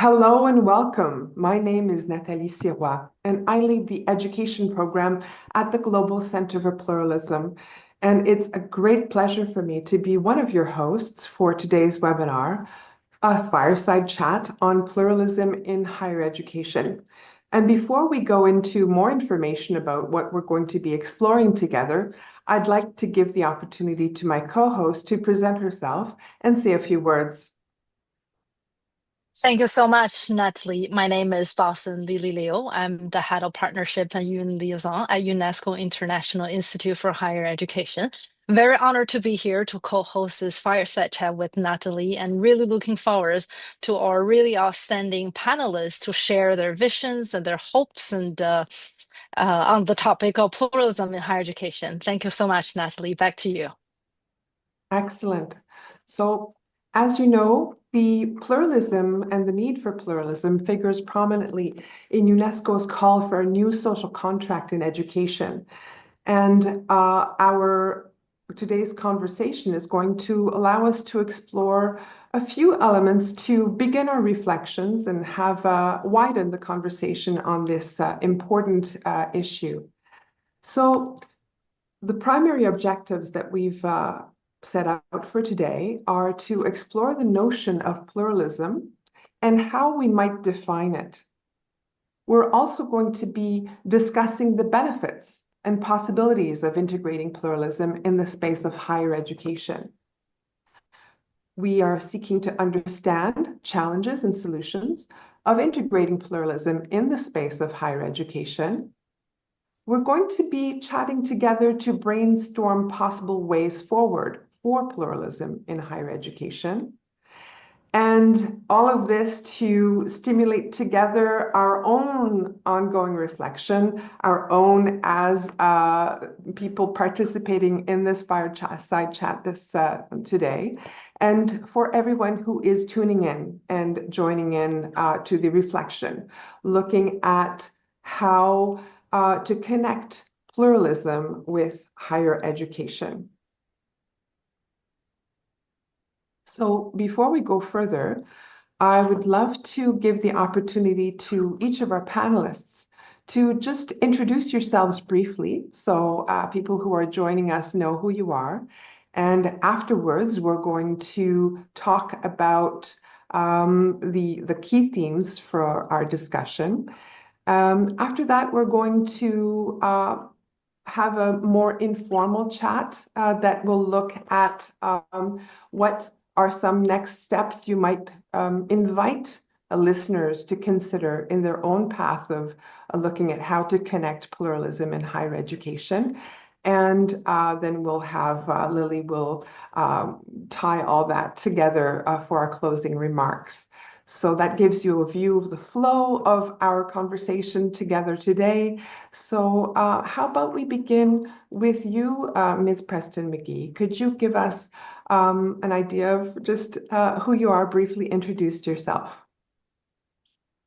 Hello and welcome. My name is Nathalie Sirois, and I lead the education program at the Global Center for Pluralism. And it's a great pleasure for me to be one of your hosts for today's webinar, a fireside chat on pluralism in higher education. And before we go into more information about what we're going to be exploring together, I'd like to give the opportunity to my co-host to present herself and say a few words. Thank you so much, Natalie. My name is Bosen Liu. I'm the head of partnership and UN liaison at UNESCO International Institute for Higher Education. Very honored to be here to co-host this fireside chat with Natalie and really looking forward to our really outstanding panelists to share their visions and their hopes and on the topic of pluralism in higher education. Thank you so much, Natalie. Back to you. Excellent. So, as you know, the pluralism and the need for pluralism figures prominently in UNESCO's call for a new social contract in education. And our today's conversation is going to allow us to explore a few elements to begin our reflections and have widen the conversation on this important issue. So, the primary objectives that we've set out for today are to explore the notion of pluralism and how we might define it. We're also going to be discussing the benefits and possibilities of integrating pluralism in the space of higher education. We are seeking to understand challenges and solutions of integrating pluralism in the space of higher education. We're going to be chatting together to brainstorm possible ways forward for pluralism in higher education. And all of this to stimulate together our own ongoing reflection, our own as people participating in this fireside chat today, and for everyone who is tuning in and joining in to the reflection, looking at how to connect pluralism with higher education. So before we go further, I would love to give the opportunity to each of our panelists to just introduce yourselves briefly so people who are joining us know who you are. And afterwards, we're going to talk about the key themes for our discussion. After that, we're going to have a more informal chat that will look at what are some next steps you might invite listeners to consider in their own path of looking at how to connect pluralism in higher education. And then we'll have Lily will tie all that together for our closing remarks. So that gives you a view of the flow of our conversation together today. So how about we begin with you, Ms. Preston McGhie? Could you give us an idea of just who you are, briefly introduce yourself?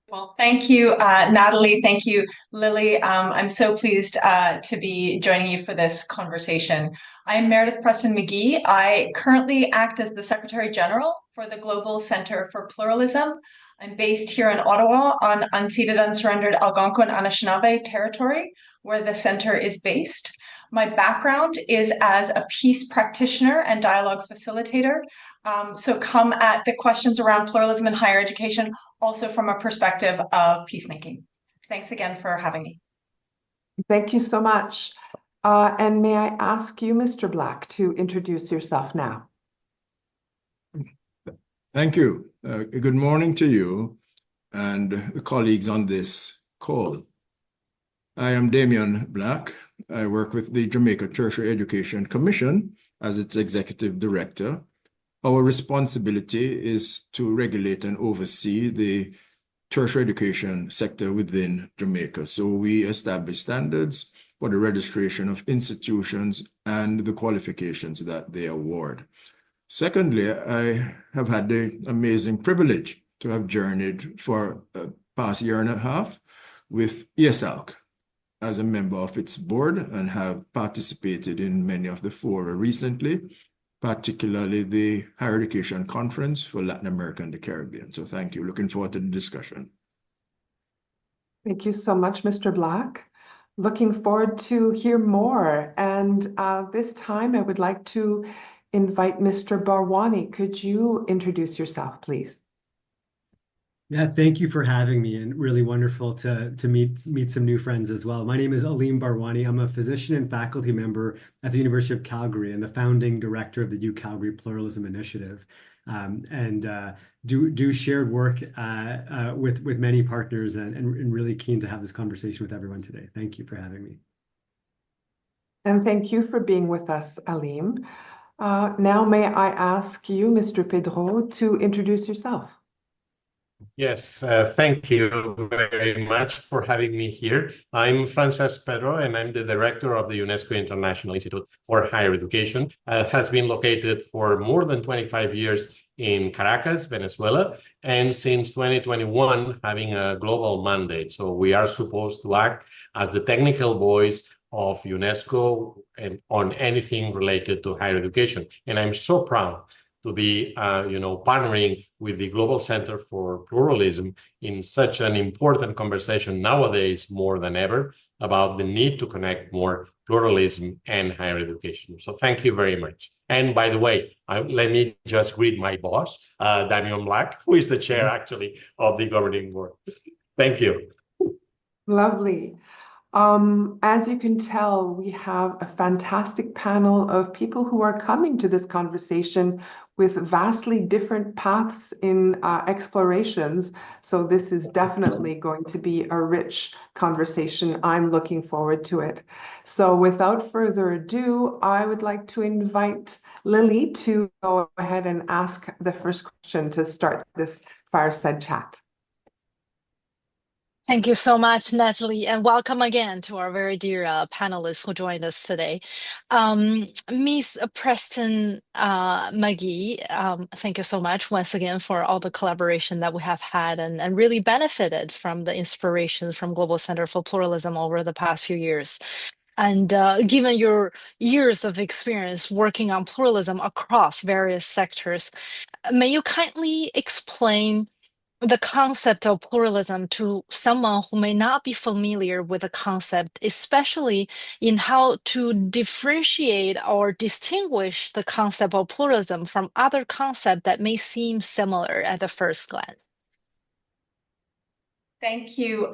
Well, thank you, Natalie. Thank you, Lily. I'm so pleased to be joining you for this conversation. I'm Meredith Preston McGhie. I currently act as the Secretary General for the Global Center for Pluralism. I'm based here in Ottawa on unceded, unsurrendered Algonquin Anishinaabe territory, where the center is based. My background is as a peace practitioner and dialogue facilitator. So come at the questions around pluralism in higher education also from a perspective of peacemaking. Thanks again for having me. Thank you so much. And may I ask you, Mr. Black, to introduce yourself now? Thank you. Good morning to you and the colleagues on this call. I am Dameon Black. I work with the Jamaica Tertiary Education Commission as its executive director. Our responsibility is to regulate and oversee the tertiary education sector within Jamaica. So we establish standards for the registration of institutions and the qualifications that they award. Secondly, I have had the amazing privilege to have journeyed for the past year and a half with IESALC as a member of its board and have participated in many of the fora recently, particularly the Higher Education Conference for Latin America and the Caribbean. So thank you. Looking forward to the discussion. Thank you so much, Mr. Black. Looking forward to hear more. And this time I would like to invite Mr. Bharwani. Could you introduce yourself, please? Yeah, thank you for having me, and really wonderful to meet some new friends as well. My name is Aleem Bharwani. I'm a physician and faculty member at the University of Calgary and the founding director of the Calgary Pluralism Initiative, and do shared work with many partners, and really keen to have this conversation with everyone today. Thank you for having me. And thank you for being with us, Aleem. Now may I ask you, Mr. Pedró, to introduce yourself? Yes, thank you very much for having me here. I'm Francesc Pedró, and I'm the director of the UNESCO International Institute for Higher Education. It has been located for more than 25 years in Caracas, Venezuela, and since 2021 having a global mandate. So we are supposed to act as the technical voice of UNESCO and on anything related to higher education. And I'm so proud to be, partnering with the Global Center for Pluralism in such an important conversation nowadays more than ever about the need to connect more pluralism and higher education. So thank you very much. And by the way, let me just greet my boss, Dameon Black, who is the chair actually of the governing board. Thank you. Lovely. As you can tell, we have a fantastic panel of people who are coming to this conversation with vastly different paths in explorations. So this is definitely going to be a rich conversation. I'm looking forward to it. So without further ado, I would like to invite Lily to go ahead and ask the first question to start this fireside chat. Thank you so much, Nathalie, and welcome again to our very dear panelists who joined us today. Ms. Preston McGhie, thank you so much once again for all the collaboration that we have had and really benefited from the inspiration from Global Center for Pluralism over the past few years. And given your years of experience working on pluralism across various sectors, may you kindly explain the concept of pluralism to someone who may not be familiar with the concept, especially in how to differentiate or distinguish the concept of pluralism from other concepts that may seem similar at the first glance? Thank you,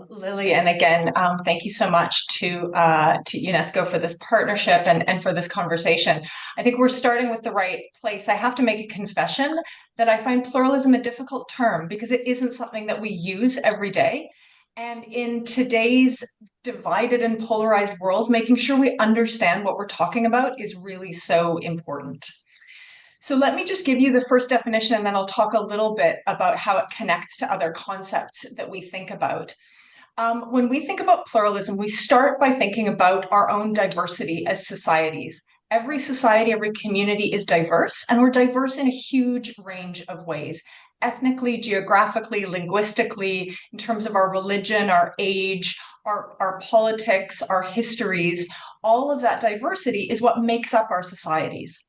Lily. And again, thank you so much to UNESCO for this partnership and for this conversation. I think we're starting with the right place. I have to make a confession that I find pluralism a difficult term because it isn't something that we use every day. And in today's divided and polarized world, making sure we understand what we're talking about is really so important. So let me just give you the first definition, and then I'll talk a little bit about how it connects to other concepts that we think about. When we think about pluralism, we start by thinking about our own diversity as societies. Every society, every community is diverse, and we're diverse in a huge range of ways. Ethnically, geographically, linguistically, in terms of our religion, our age, our politics, our histories, all of that diversity is what makes up our societies.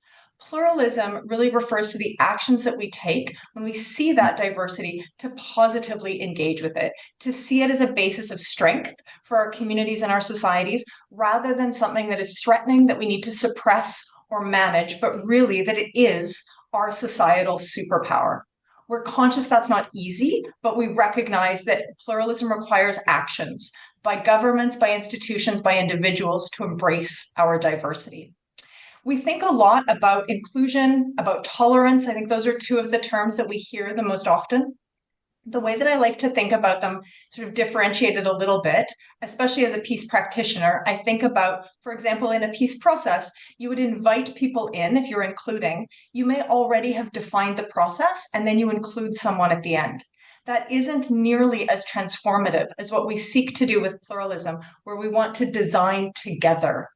Pluralism really refers to the actions that we take when we see that diversity to positively engage with it, to see it as a basis of strength for our communities and our societies, rather than something that is threatening that we need to suppress or manage, but really that it is our societal superpower. We're conscious that's not easy, but we recognize that pluralism requires actions by governments, by institutions, by individuals to embrace our diversity. We think a lot about inclusion, about tolerance. I think those are two of the terms that we hear the most often. The way that I like to think about them, sort of differentiated a little bit, especially as a peace practitioner, I think about, for example, in a peace process, you would invite people in if you're including. You may already have defined the process, and then you include someone at the end. That isn't nearly as transformative as what we seek to do with pluralism, where we want to design together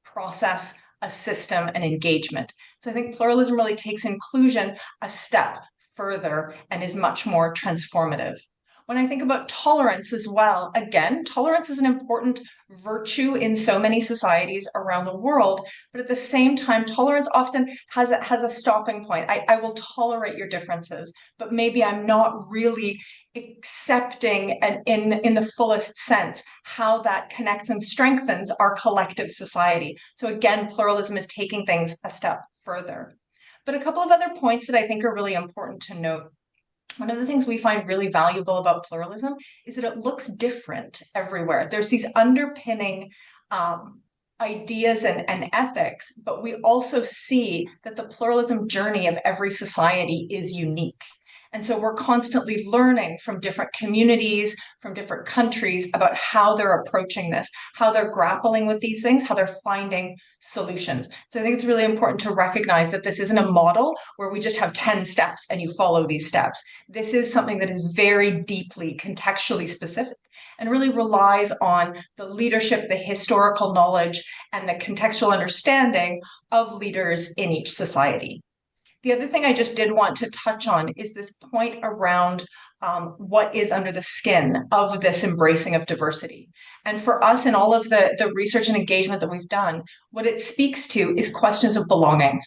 process, a system, and engagement. So I think pluralism really takes inclusion a step further and is much more transformative. When I think about tolerance as well, again, tolerance is an important virtue in so many societies around the world, but at the same time, tolerance often has a stopping point. I will tolerate your differences, but maybe I'm not really accepting and in the fullest sense how that connects and strengthens our collective society. So again, pluralism is taking things a step further. But a couple of other points that I think are really important to note. One of the things we find really valuable about pluralism is that it looks different everywhere. There's these underpinning ideas and ethics, but we also see that the pluralism journey of every society is unique. And so we're constantly learning from different communities, from different countries about how they're approaching this, how they're grappling with these things, how they're finding solutions. So I think it's really important to recognize that this isn't a model where we just have 10 steps and you follow these steps. This is something that is very deeply contextually specific and really relies on the leadership, the historical knowledge, and the contextual understanding of leaders in each society. The other thing I just did want to touch on is this point around what is under the skin of this embracing of diversity. And for us, in all of the research and engagement that we've done, what it speaks to is questions of belonging.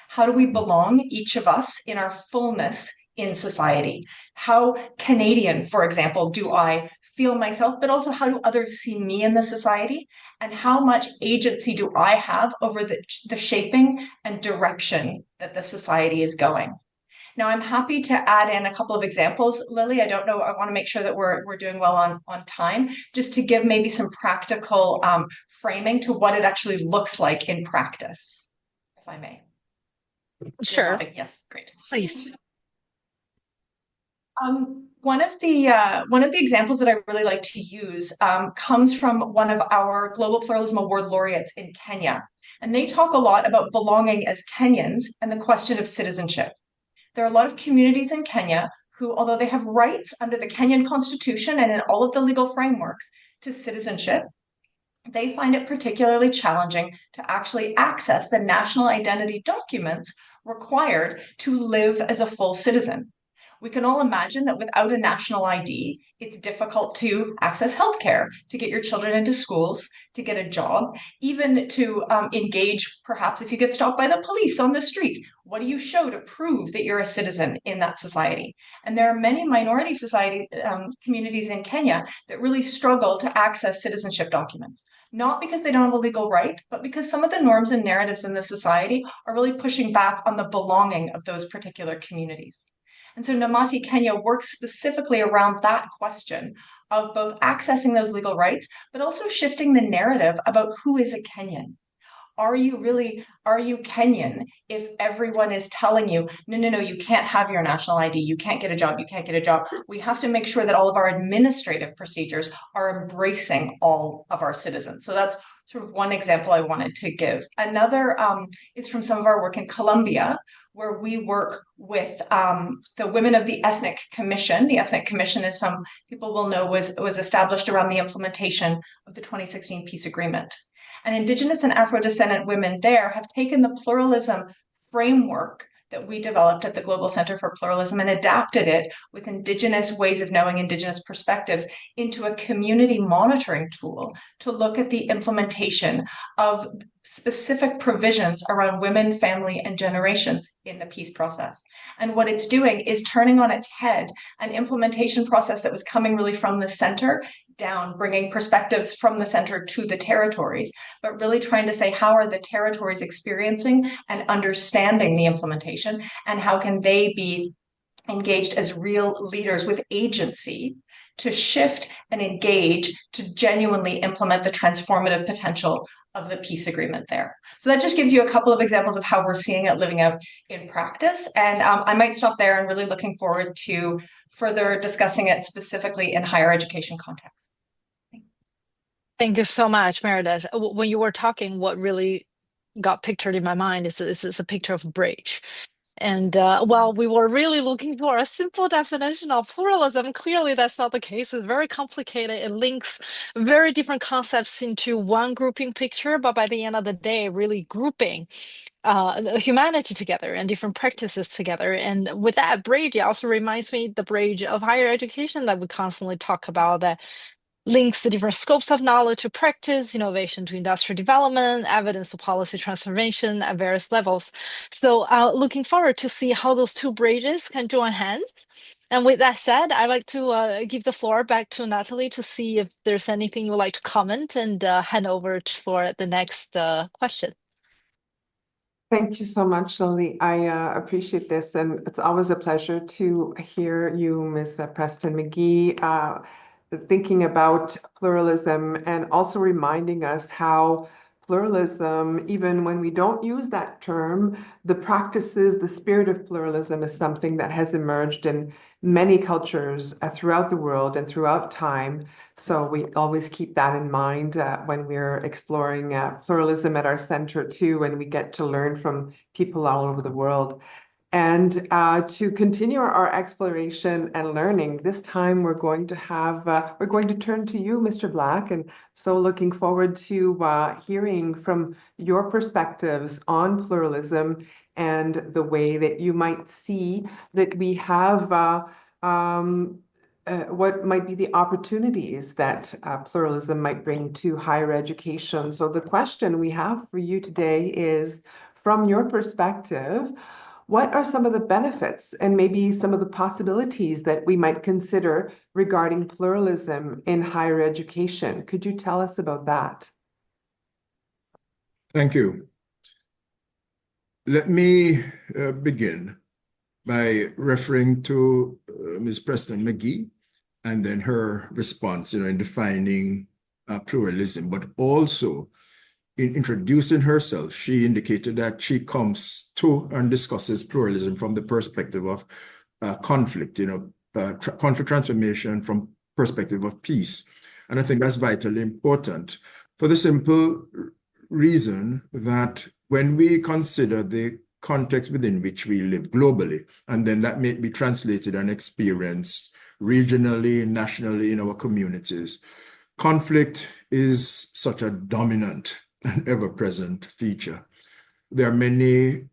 How do we belong, each of us, in our fullness in society? How Canadian, for example, do I feel myself, but also how do others see me in the society? And how much agency do I have over the shaping and direction that the society is going? Now, I'm happy to add in a couple of examples, Lily. I don't know, I want to make sure that we're doing well on time, just to give maybe some practical framing to what it actually looks like in practice, if I may. Sure. Yes, great. Please. One of the examples that I really like to use comes from one of our Global Pluralism Award laureates in Kenya. And they talk a lot about belonging as Kenyans and the question of citizenship. There are a lot of communities in Kenya who, although they have rights under the Kenyan constitution and in all of the legal frameworks to citizenship, they find it particularly challenging to actually access the national identity documents required to live as a full citizen. We can all imagine that without a national ID, it's difficult to access healthcare, to get your children into schools, to get a job, even to engage, perhaps if you get stopped by the police on the street. What do you show to prove that you're a citizen in that society? And there are many minority society communities in Kenya that really struggle to access citizenship documents. Not because they don't have a legal right, but because some of the norms and narratives in the society are really pushing back on the belonging of those particular communities. And so Namati Kenya works specifically around that question of both accessing those legal rights, but also shifting the narrative about who is a Kenyan. Are you Kenyan if everyone is telling you, no, you can't have your national ID, you can't get a job, you can't get a job. We have to make sure that all of our administrative procedures are embracing all of our citizens. So that's sort of one example I wanted to give. Another is from some of our work in Colombia, where we work with the women of the Ethnic Commission. The Ethnic Commission, as some people will know, was established around the implementation of the 2016 peace agreement. And Indigenous and Afro-descendant women there have taken the pluralism framework that we developed at the Global Center for Pluralism and adapted it with Indigenous ways of knowing, Indigenous perspectives, into a community monitoring tool to look at the implementation of specific provisions around women, family, and generations in the peace process. And what it's doing is turning on its head an implementation process that was coming really from the center down, bringing perspectives from the center to the territories, but really trying to say, how are the territories experiencing and understanding the implementation, and how can they be engaged as real leaders with agency to shift and engage to genuinely implement the transformative potential of the peace agreement there. So that just gives you a couple of examples of how we're seeing it living out in practice. And I might stop there and really looking forward to further discussing it specifically in higher education contexts. Thank you so much, Meredith. When you were talking, what really got pictured in my mind is a picture of a bridge. And while we were really looking for a simple definition of pluralism, clearly that's not the case. It's very complicated. It links very different concepts into one grouping picture, but by the end of the day, really grouping humanity together and different practices together. And with that bridge, it also reminds me the bridge of higher education that we constantly talk about, that links the different scopes of knowledge to practice, innovation to industrial development, evidence to policy transformation at various levels. So looking forward to see how those two bridges can join hands. And with that said, I'd like to give the floor back to Nathalie to see if there's anything you'd like to comment, and hand over for the next question. Thank you so much, Lily. I appreciate this, and it's always a pleasure to hear you, Ms. Preston McGhie, thinking about pluralism and also reminding us how pluralism, even when we don't use that term, the practices, the spirit of pluralism is something that has emerged in many cultures throughout the world and throughout time. So we always keep that in mind when we're exploring pluralism at our center too, and we get to learn from people all over the world. And to continue our exploration and learning, this time we're going to turn to you, Mr. Black, and so looking forward to hearing from your perspectives on pluralism and the way that you might see that we have what might be the opportunities that pluralism might bring to higher education. So the question we have for you today is, from your perspective, what are some of the benefits and maybe some of the possibilities that we might consider regarding pluralism in higher education? Could you tell us about that? Thank you. Let me begin by referring to Ms. Preston McGhie and then her response, in defining pluralism, but also in introducing herself, she indicated that she comes to and discusses pluralism from the perspective of conflict, conflict transformation from perspective of peace. And I think that's vitally important for the simple reason that when we consider the context within which we live globally, and then that may be translated and experienced regionally, nationally in our communities, conflict is such a dominant and ever-present feature. There are many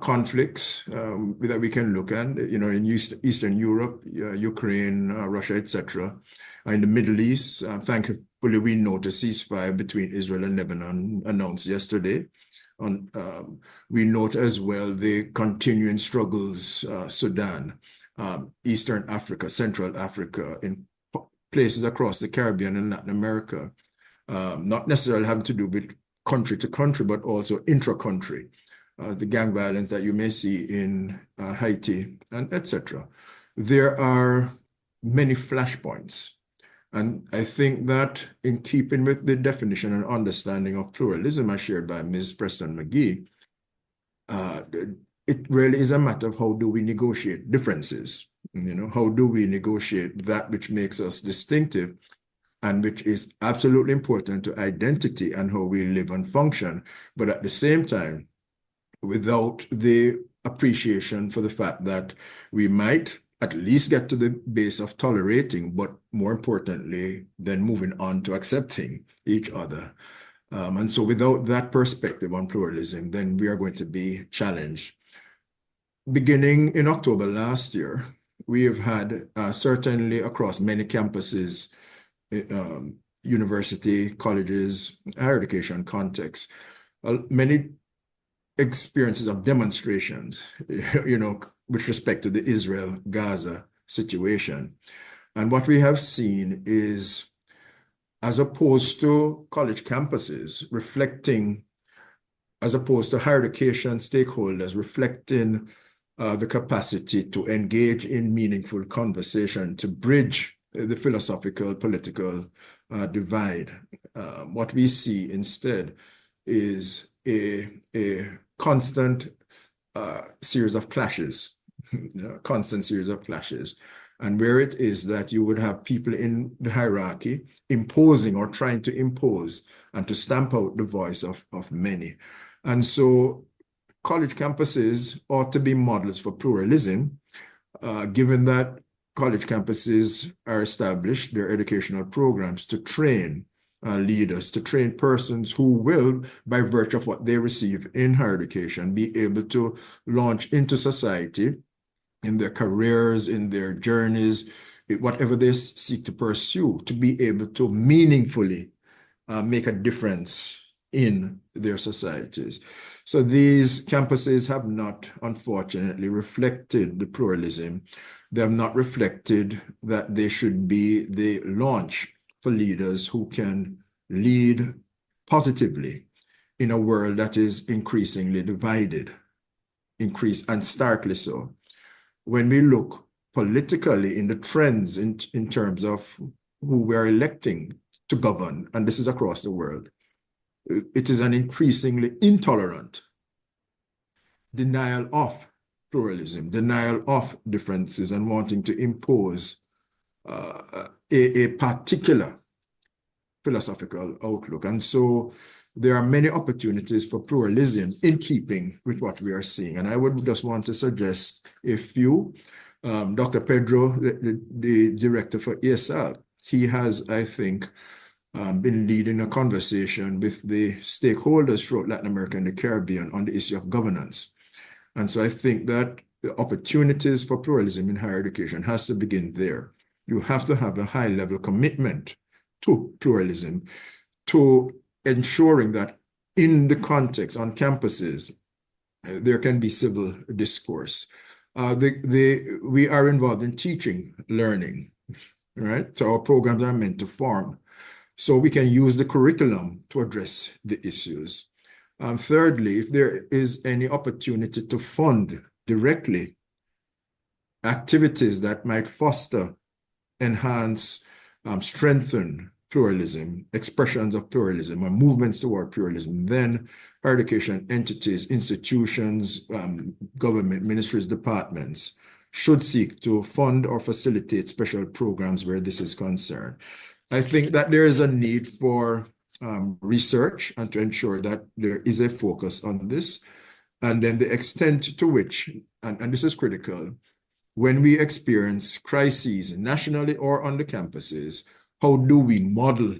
conflicts that we can look at, in Eastern Europe, Ukraine, Russia, etc. In the Middle East, thankfully, we note a ceasefire between Israel and Lebanon announced yesterday. We note as well the continuing struggles, Sudan, Eastern Africa, Central Africa, in places across the Caribbean and Latin America. Not necessarily having to do with country to country, but also intra-country, the gang violence that you may see in Haiti, and etc. There are many flashpoints. And I think that in keeping with the definition and understanding of pluralism as shared by Ms. Preston McGhie, it really is a matter of how do we negotiate differences? How do we negotiate that which makes us distinctive and which is absolutely important to identity and how we live and function, but at the same time, without the appreciation for the fact that we might at least get to the base of tolerating, but more importantly, then moving on to accepting each other. And so without that perspective on pluralism, then we are going to be challenged. Beginning in October last year, we have had certainly across many campuses, university, colleges, higher education contexts, many experiences of demonstrations, with respect to the Israel-Gaza situation. And what we have seen is, as opposed to college campuses reflecting, as opposed to higher education stakeholders reflecting the capacity to engage in meaningful conversation, to bridge the philosophical, political divide. What we see instead is a constant series of clashes, constant series of clashes. And where it is that you would have people in the hierarchy imposing or trying to impose and to stamp out the voice of many. And so college campuses ought to be models for pluralism, given that college campuses are established, their educational programs to train leaders, to train persons who will, by virtue of what they receive in higher education, be able to launch into society in their careers, in their journeys, whatever they seek to pursue, to be able to meaningfully make a difference in their societies. So these campuses have not, unfortunately, reflected the pluralism. They have not reflected that they should be the launch for leaders who can lead positively in a world that is increasingly divided, and starkly so. When we look politically in the trends in terms of who we are electing to govern, and this is across the world, it is an increasingly intolerant denial of pluralism, denial of differences, and wanting to impose a particular philosophical outlook. And so there are many opportunities for pluralism in keeping with what we are seeing. And I would just want to suggest a few. Dr. Pedró, the director for IESALC, he has, I think, been leading a conversation with the stakeholders throughout Latin America and the Caribbean on the issue of governance. And so I think that the opportunities for pluralism in higher education has to begin there. You have to have a high-level commitment to pluralism, to ensuring that in the context on campuses, there can be civil discourse. We are involved in teaching, learning, right? So our programs are meant to form. So we can use the curriculum to address the issues. Thirdly, if there is any opportunity to fund directly activities that might foster, enhance, strengthen pluralism, expressions of pluralism, or movements toward pluralism, then higher education entities, institutions, government, ministries, departments should seek to fund or facilitate special programs where this is concerned. I think that there is a need for research and to ensure that there is a focus on this. And then the extent to which, and this is critical, when we experience crises nationally or on the campuses, how do we model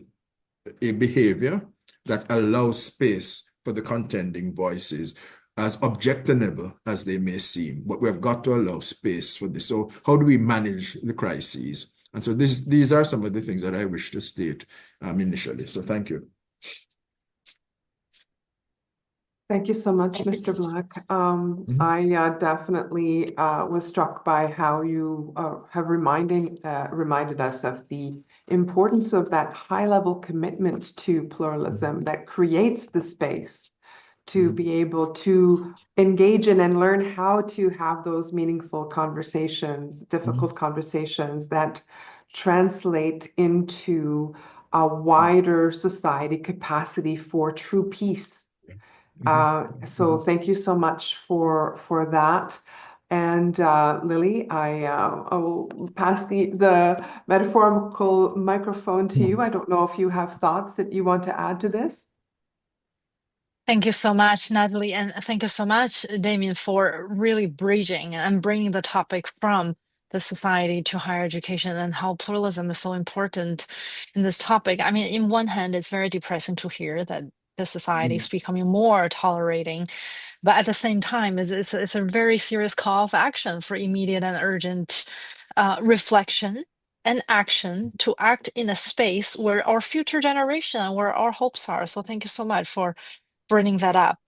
a behavior that allows space for the contending voices, as objectionable as they may seem? But we have got to allow space for this. So how do we manage the crises? And so these are some of the things that I wish to state initially. So thank you. Thank you so much, Mr. Black. I definitely was struck by how you have reminded us of the importance of that high-level commitment to pluralism that creates the space to be able to engage in and learn how to have those meaningful conversations, difficult conversations that translate into a wider society capacity for true peace. So thank you so much for that. And Lily, I will pass the metaphorical microphone to you. I don't know if you have thoughts that you want to add to this. Thank you so much, Nathalie, and thank you so much, Dameon, for really bridging and bringing the topic from the society to higher education and how pluralism is so important in this topic. I mean, in one hand, it's very depressing to hear that the society is becoming more tolerating, but at the same time, it's a very serious call of action for immediate and urgent reflection and action to act in a space where our future generation, where our hopes are. So thank you so much for bringing that up.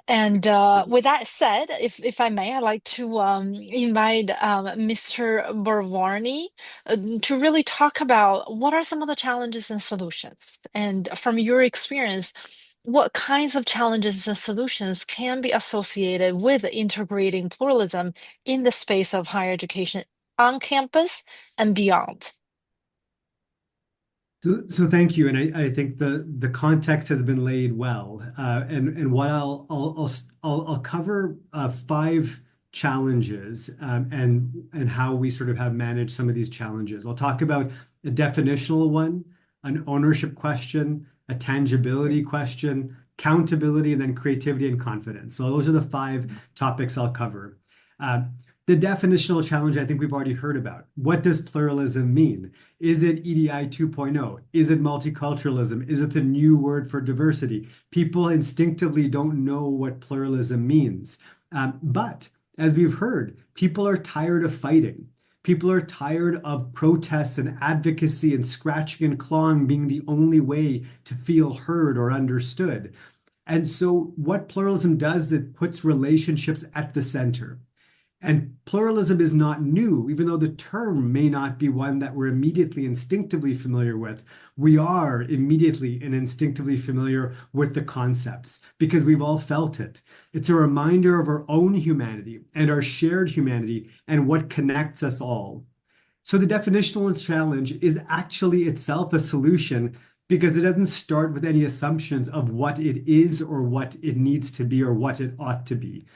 And with that said, if I may, I'd like to invite Mr. Bharwani to really talk about what are some of the challenges and solutions. And from your experience, what kinds of challenges and solutions can be associated with integrating pluralism in the space of higher education on campus and beyond? So thank you, and I think the context has been laid well, and what I'll cover 5 challenges and how we sort of have managed some of these challenges. I'll talk about a definitional one, an ownership question, a tangibility question, accountability, and then creativity and confidence. So those are the 5 topics I'll cover. The definitional challenge I think we've already heard about. What does pluralism mean? Is it EDI 2.0? Is it multiculturalism? Is it the new word for diversity? People instinctively don't know what pluralism means. But as we've heard, people are tired of fighting. People are tired of protests and advocacy and scratching and clawing being the only way to feel heard or understood. And so what pluralism does, it puts relationships at the center. And pluralism is not new, even though the term may not be one that we're immediately instinctively familiar with. We are immediately and instinctively familiar with the concepts because we've all felt it. It's a reminder of our own humanity and our shared humanity and what connects us all. So the definitional challenge is actually itself a solution because it doesn't start with any assumptions of what it is or what it needs to be or what it ought to be.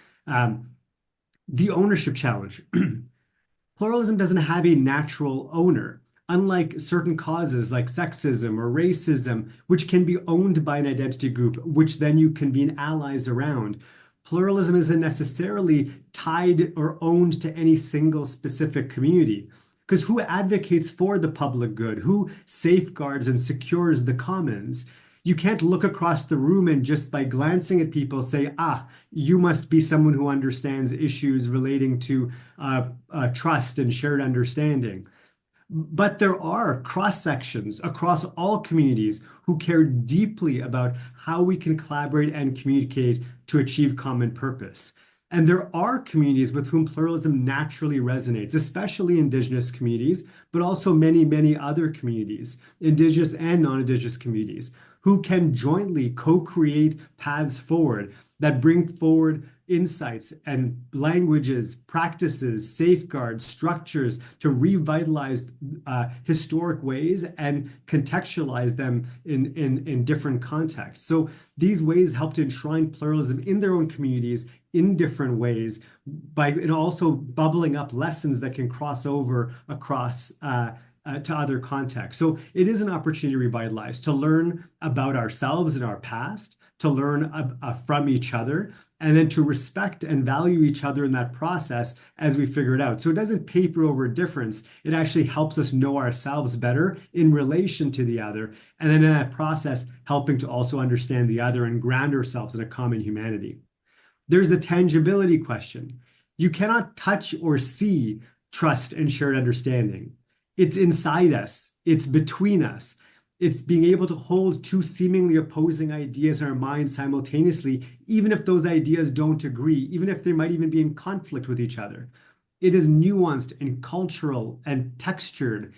The ownership challenge. Pluralism doesn't have a natural owner, unlike certain causes like sexism or racism, which can be owned by an identity group, which then you convene allies around. Pluralism isn't necessarily tied or owned to any single specific community, because who advocates for the public good? Who safeguards and secures the commons? You can't look across the room and just by glancing at people say, you must be someone who understands issues relating to trust and shared understanding. But there are cross-sections across all communities who care deeply about how we can collaborate and communicate to achieve common purpose. And there are communities with whom pluralism naturally resonates, especially Indigenous communities, but also many, many other communities, Indigenous and non-Indigenous communities, who can jointly co-create paths forward that bring forward insights and languages, practices, safeguards, structures to revitalize historic ways and contextualize them in different contexts. So these ways help to enshrine pluralism in their own communities in different ways by also bubbling up lessons that can cross over across to other contexts. So it is an opportunity to revitalize, to learn about ourselves and our past, to learn from each other, and then to respect and value each other in that process as we figure it out. So it doesn't paper over difference. It actually helps us know ourselves better in relation to the other. And then in that process, helping to also understand the other and ground ourselves in a common humanity. There's the tangibility question. You cannot touch or see trust and shared understanding. It's inside us. It's between us. It's being able to hold 2 seemingly opposing ideas in our minds simultaneously, even if those ideas don't agree, even if they might even be in conflict with each other. It is nuanced and cultural and textured.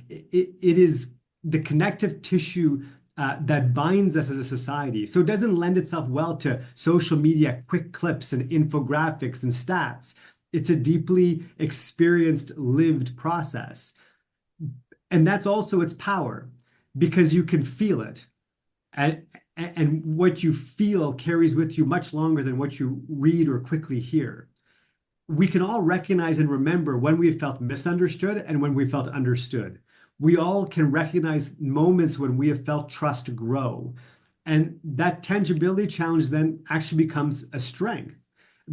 It is the connective tissue that binds us as a society. So it doesn't lend itself well to social media, quick clips and infographics and stats. It's a deeply experienced, lived process. And that's also its power, because you can feel it. And what you feel carries with you much longer than what you read or quickly hear. We can all recognize and remember when we felt misunderstood and when we felt understood. We all can recognize moments when we have felt trust grow. And that tangibility challenge then actually becomes a strength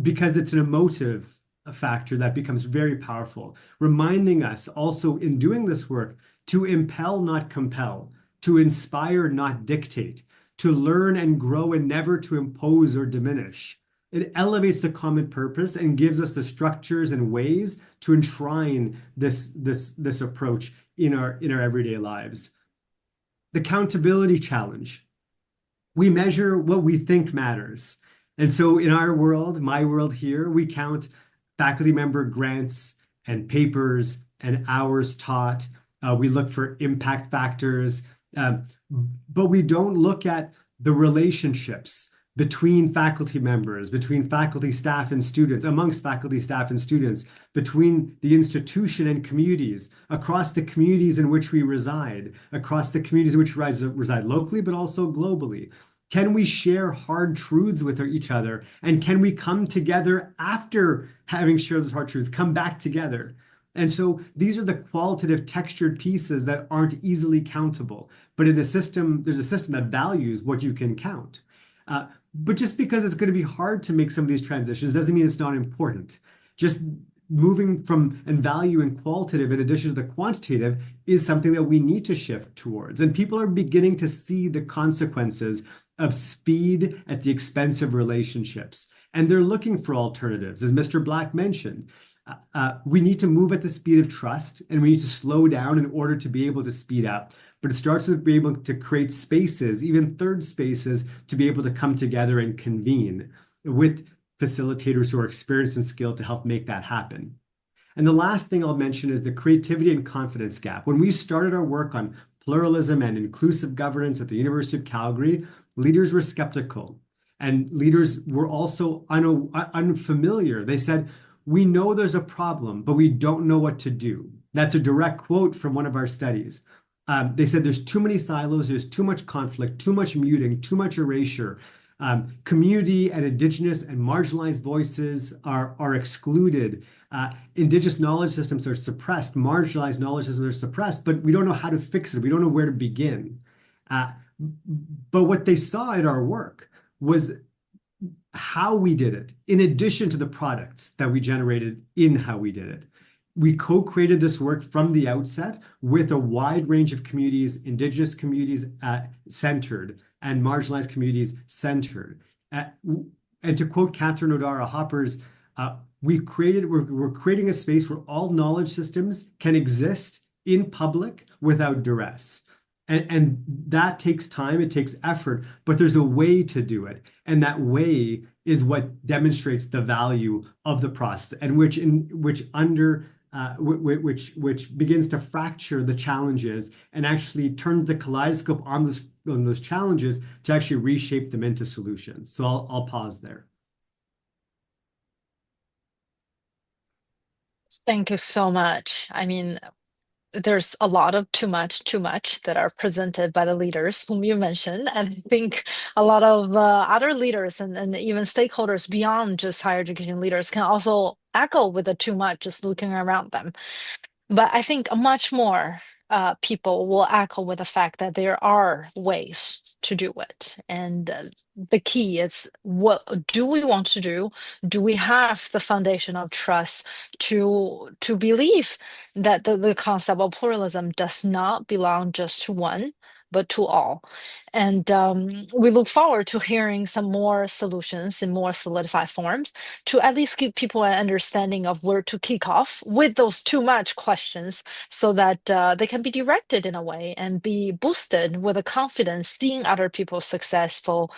because it's an emotive factor that becomes very powerful, reminding us also in doing this work to impel, not compel, to inspire, not dictate, to learn and grow and never to impose or diminish. It elevates the common purpose and gives us the structures and ways to enshrine this approach in our everyday lives. The accountability challenge. We measure what we think matters. And so in our world, my world here, we count faculty member grants and papers and hours taught. We look for impact factors, but we don't look at the relationships between faculty members, between faculty, staff, and students, amongst faculty, staff, and students, between the institution and communities, across the communities in which we reside, across the communities in which we reside locally, but also globally. Can we share hard truths with each other? And can we come together after having shared those hard truths, come back together? And so these are the qualitative textured pieces that aren't easily countable. But in a system, there's a system that values what you can count. But just because it's going to be hard to make some of these transitions doesn't mean it's not important. Just moving from and valuing qualitative in addition to the quantitative is something that we need to shift towards. And people are beginning to see the consequences of speed at the expense of relationships. And they're looking for alternatives, as Mr. Black mentioned. We need to move at the speed of trust, and we need to slow down in order to be able to speed up. But it starts with being able to create spaces, even third spaces, to be able to come together and convene with facilitators who are experienced and skilled to help make that happen. And the last thing I'll mention is the creativity and confidence gap. When we started our work on pluralism and inclusive governance at the University of Calgary, leaders were skeptical, and leaders were also unfamiliar. They said, "We know there's a problem, but we don't know what to do." That's a direct quote from one of our studies. They said there's too many silos, there's too much conflict, too much muting, too much erasure. Community and Indigenous and marginalized voices are excluded. Indigenous knowledge systems are suppressed, marginalized knowledge systems are suppressed, but we don't know how to fix it. We don't know where to begin. But what they saw in our work was how we did it, in addition to the products that we generated in how we did it. We co-created this work from the outset with a wide range of communities, Indigenous communities centered, and marginalized communities centered. And to quote Catherine O'Dara Hopper's, we're creating a space where all knowledge systems can exist in public without duress. And that takes time, it takes effort, but there's a way to do it. And that way is what demonstrates the value of the process, and which begins to fracture the challenges and actually turns the kaleidoscope on those challenges to actually reshape them into solutions. So I'll pause there. Thank you so much. I mean, there's a lot of too much that are presented by the leaders whom you mentioned. And I think a lot of other leaders and even stakeholders beyond just higher education leaders can also echo with the too much just looking around them. But I think much more people will echo with the fact that there are ways to do it. And the key is, what do we want to do? Do we have the foundation of trust to believe that the concept of pluralism does not belong just to one, but to all? And we look forward to hearing some more solutions in more solidified forms to at least give people an understanding of where to kick off with those too much questions, so that they can be directed in a way and be boosted with a confidence seeing other people's successful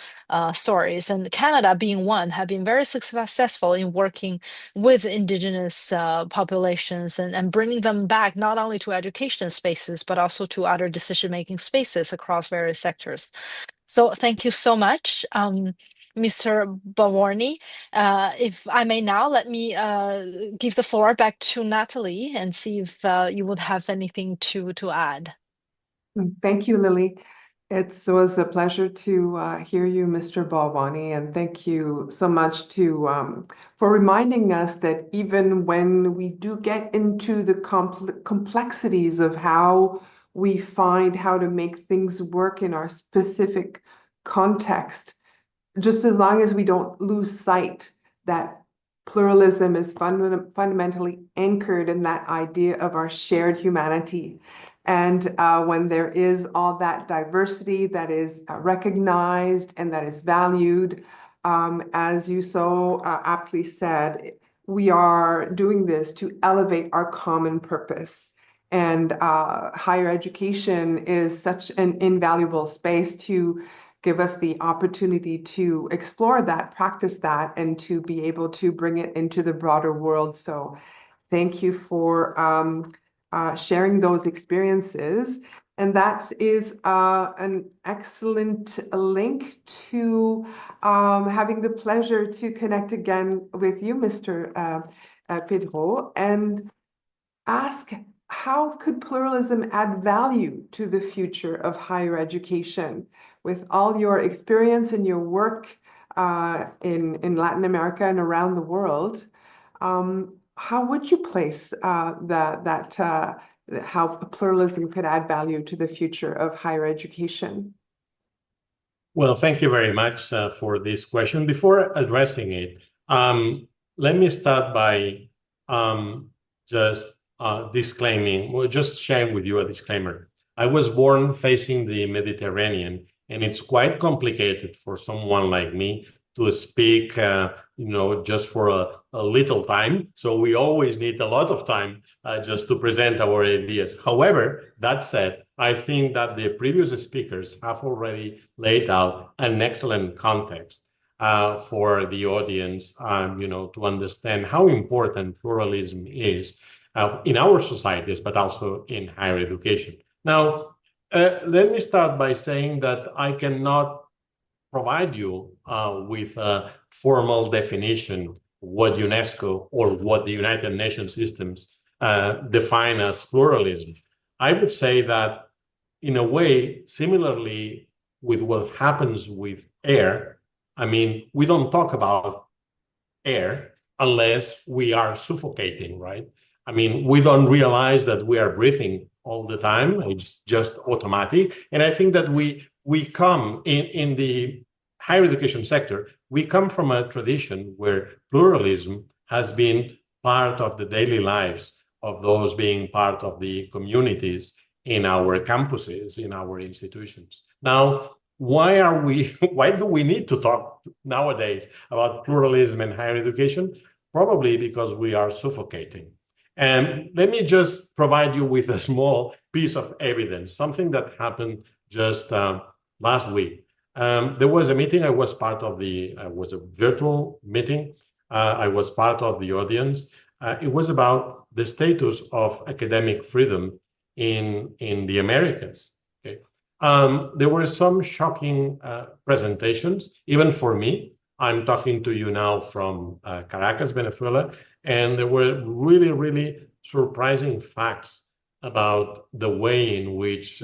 stories. And Canada, being one, have been very successful in working with Indigenous populations and bringing them back not only to education spaces, but also to other decision-making spaces across various sectors. So thank you so much, Mr. Bharwani. If I may now, let me give the floor back to Nathalie and see if you would have anything to add. Thank you, Lily. It was a pleasure to hear you, Mr. Bharwani, and thank you so much for reminding us that even when we do get into the complexities of how we find how to make things work in our specific context, just as long as we don't lose sight that pluralism is fundamentally anchored in that idea of our shared humanity. And when there is all that diversity that is recognized and that is valued, as you so aptly said, we are doing this to elevate our common purpose. And higher education is such an invaluable space to give us the opportunity to explore that, practice that, and to be able to bring it into the broader world. So thank you for sharing those experiences. And that is an excellent link to having the pleasure to connect again with you, Mr. Pedró, and ask, how could pluralism add value to the future of higher education? With all your experience and your work in Latin America and around the world, how would you place how pluralism could add value to the future of higher education? Well, thank you very much for this question. Before addressing it, let me start by just disclaiming, well, just sharing with you a disclaimer. I was born facing the Mediterranean, and it's quite complicated for someone like me to speak, just for a little time. So we always need a lot of time just to present our ideas. However, that said, I think that the previous speakers have already laid out an excellent context for the audience, to understand how important pluralism is in our societies, but also in higher education. Now, let me start by saying that I cannot provide you with a formal definition what UNESCO or what the United Nations systems define as pluralism. I would say that in a way, similarly with what happens with air, I mean, we don't talk about air unless we are suffocating, right? I mean, we don't realize that we are breathing all the time. It's just automatic. And I think that we come in the higher education sector, we come from a tradition where pluralism has been part of the daily lives of those being part of the communities in our campuses, in our institutions. Now, why do we need to talk nowadays about pluralism in higher education? Probably because we are suffocating. And let me just provide you with a small piece of evidence, something that happened just last week. There was a meeting. I was part of was a virtual meeting. I was part of the audience. It was about the status of academic freedom in the Americas. Okay. There were some shocking presentations, even for me. I'm talking to you now from Caracas, Venezuela, and there were really, really surprising facts about the way in which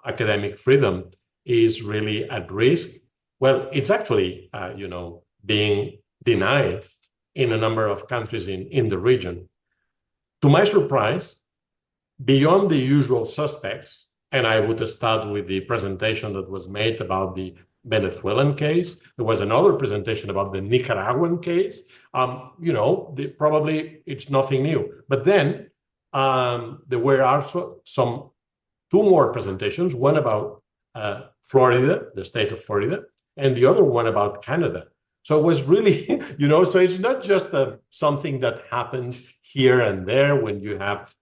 academic freedom is really at risk. Well, it's actually, being denied in a number of countries in the region. To my surprise, beyond the usual suspects, and I would start with the presentation that was made about the Venezuelan case. There was another presentation about the Nicaraguan case. Probably it's nothing new. But then there were also two more presentations, one about Florida, the state of Florida, and the other one about Canada. So it was really, so it's not just something that happens here and there when you have,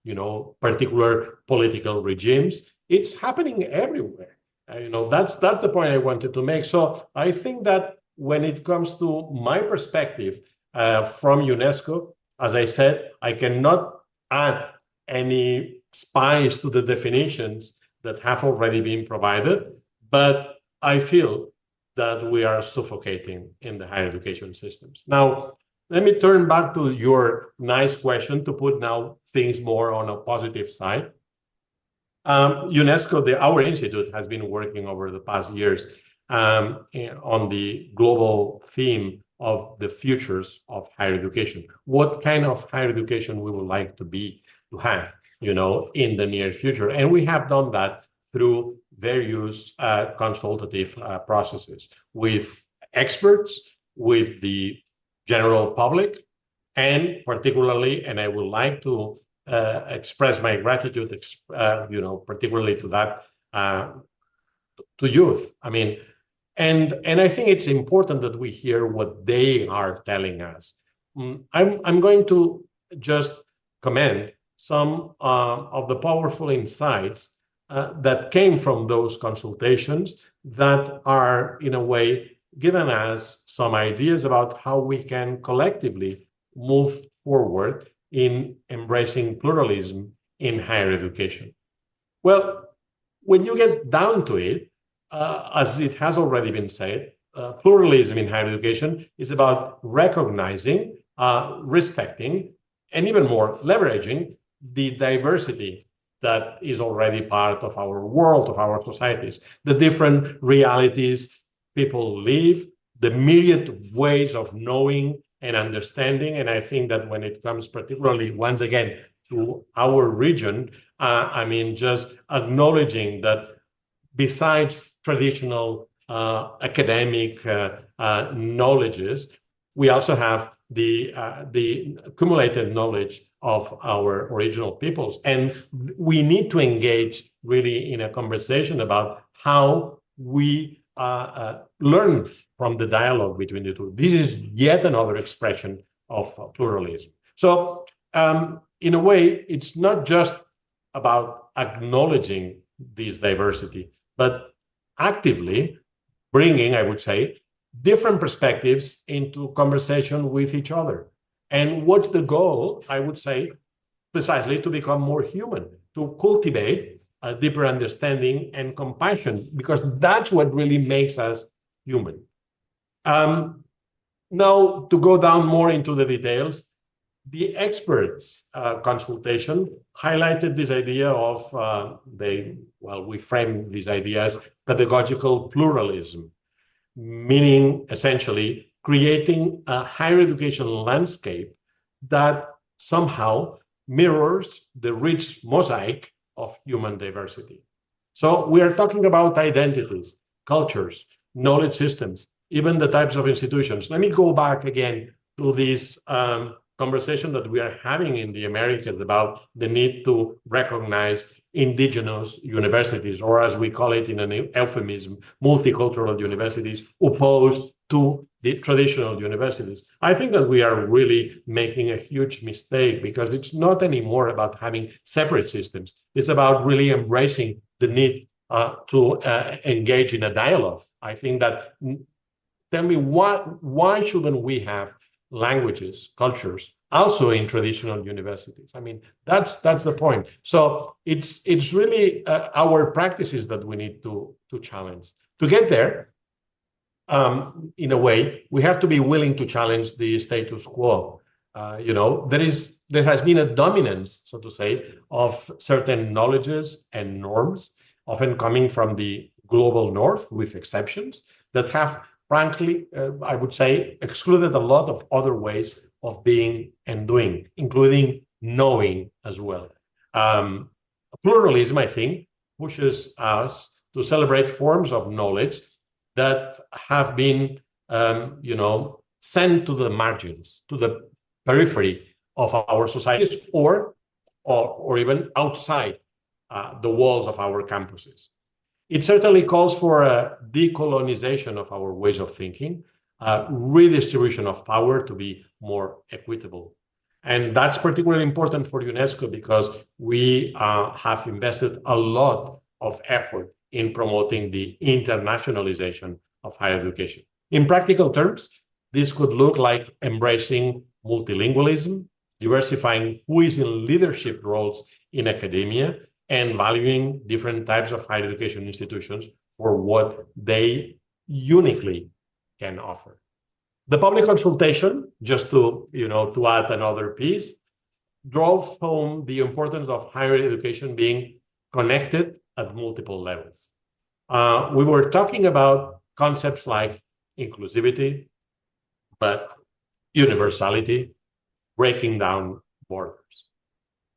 particular political regimes. It's happening everywhere. That's the point I wanted to make. So I think that when it comes to my perspective from UNESCO, as I said, I cannot add any spice to the definitions that have already been provided, but I feel that we are suffocating in the higher education systems. Now, let me turn back to your nice question to put now things more on a positive side. UNESCO, our institute, has been working over the past years on the global theme of the futures of higher education. What kind of higher education we would like to have, in the near future. And we have done that through various consultative processes with experts, with the general public, and particularly, and I would like to express my gratitude, particularly to that, to youth. I mean, and I think it's important that we hear what they are telling us. I'm going to just comment some of the powerful insights that came from those consultations that are, in a way, given us some ideas about how we can collectively move forward in embracing pluralism in higher education. Well, when you get down to it, as it has already been said, pluralism in higher education is about recognizing, respecting, and even more, leveraging the diversity that is already part of our world, of our societies, the different realities people live, the myriad ways of knowing and understanding. And I think that when it comes particularly, once again, to our region, just acknowledging that besides traditional academic knowledges. We also have the accumulated knowledge of our original peoples. And we need to engage really in a conversation about how we learn from the dialogue between the two. This is yet another expression of pluralism. So in a way, it's not just about acknowledging this diversity, but actively bringing, I would say, different perspectives into conversation with each other. And what's the goal? I would say precisely to become more human, to cultivate a deeper understanding and compassion, because that's what really makes us human. Now, to go down more into the details, the experts consultation highlighted this idea of, we frame this idea as pedagogical pluralism, meaning essentially creating a higher education landscape that somehow mirrors the rich mosaic of human diversity. So we are talking about identities, cultures, knowledge systems, even the types of institutions. Let me go back again to this conversation that we are having in the Americas about the need to recognize indigenous universities, or as we call it in an euphemism, multicultural universities, opposed to the traditional universities. I think that we are really making a huge mistake, because it's not anymore about having separate systems. It's about really embracing the need to engage in a dialogue. I think that, tell me, why shouldn't we have languages, cultures, also in traditional universities? I mean, that's the point. So it's really our practices that we need to challenge. To get there, in a way, we have to be willing to challenge the status quo. There has been a dominance, so to say, of certain knowledges and norms, often coming from the global north, with exceptions, that have, frankly, I would say, excluded a lot of other ways of being and doing, including knowing as well. Pluralism, I think, pushes us to celebrate forms of knowledge that have been, sent to the margins, to the periphery of our societies, or even outside the walls of our campuses. It certainly calls for a decolonization of our ways of thinking, redistribution of power to be more equitable. And that's particularly important for UNESCO, because we have invested a lot of effort in promoting the internationalization of higher education. In practical terms, this could look like embracing multilingualism, diversifying who is in leadership roles in academia, and valuing different types of higher education institutions for what they uniquely can offer. The public consultation, just to add another piece, drove home the importance of higher education being connected at multiple levels. We were talking about concepts like inclusivity, but universality, breaking down borders.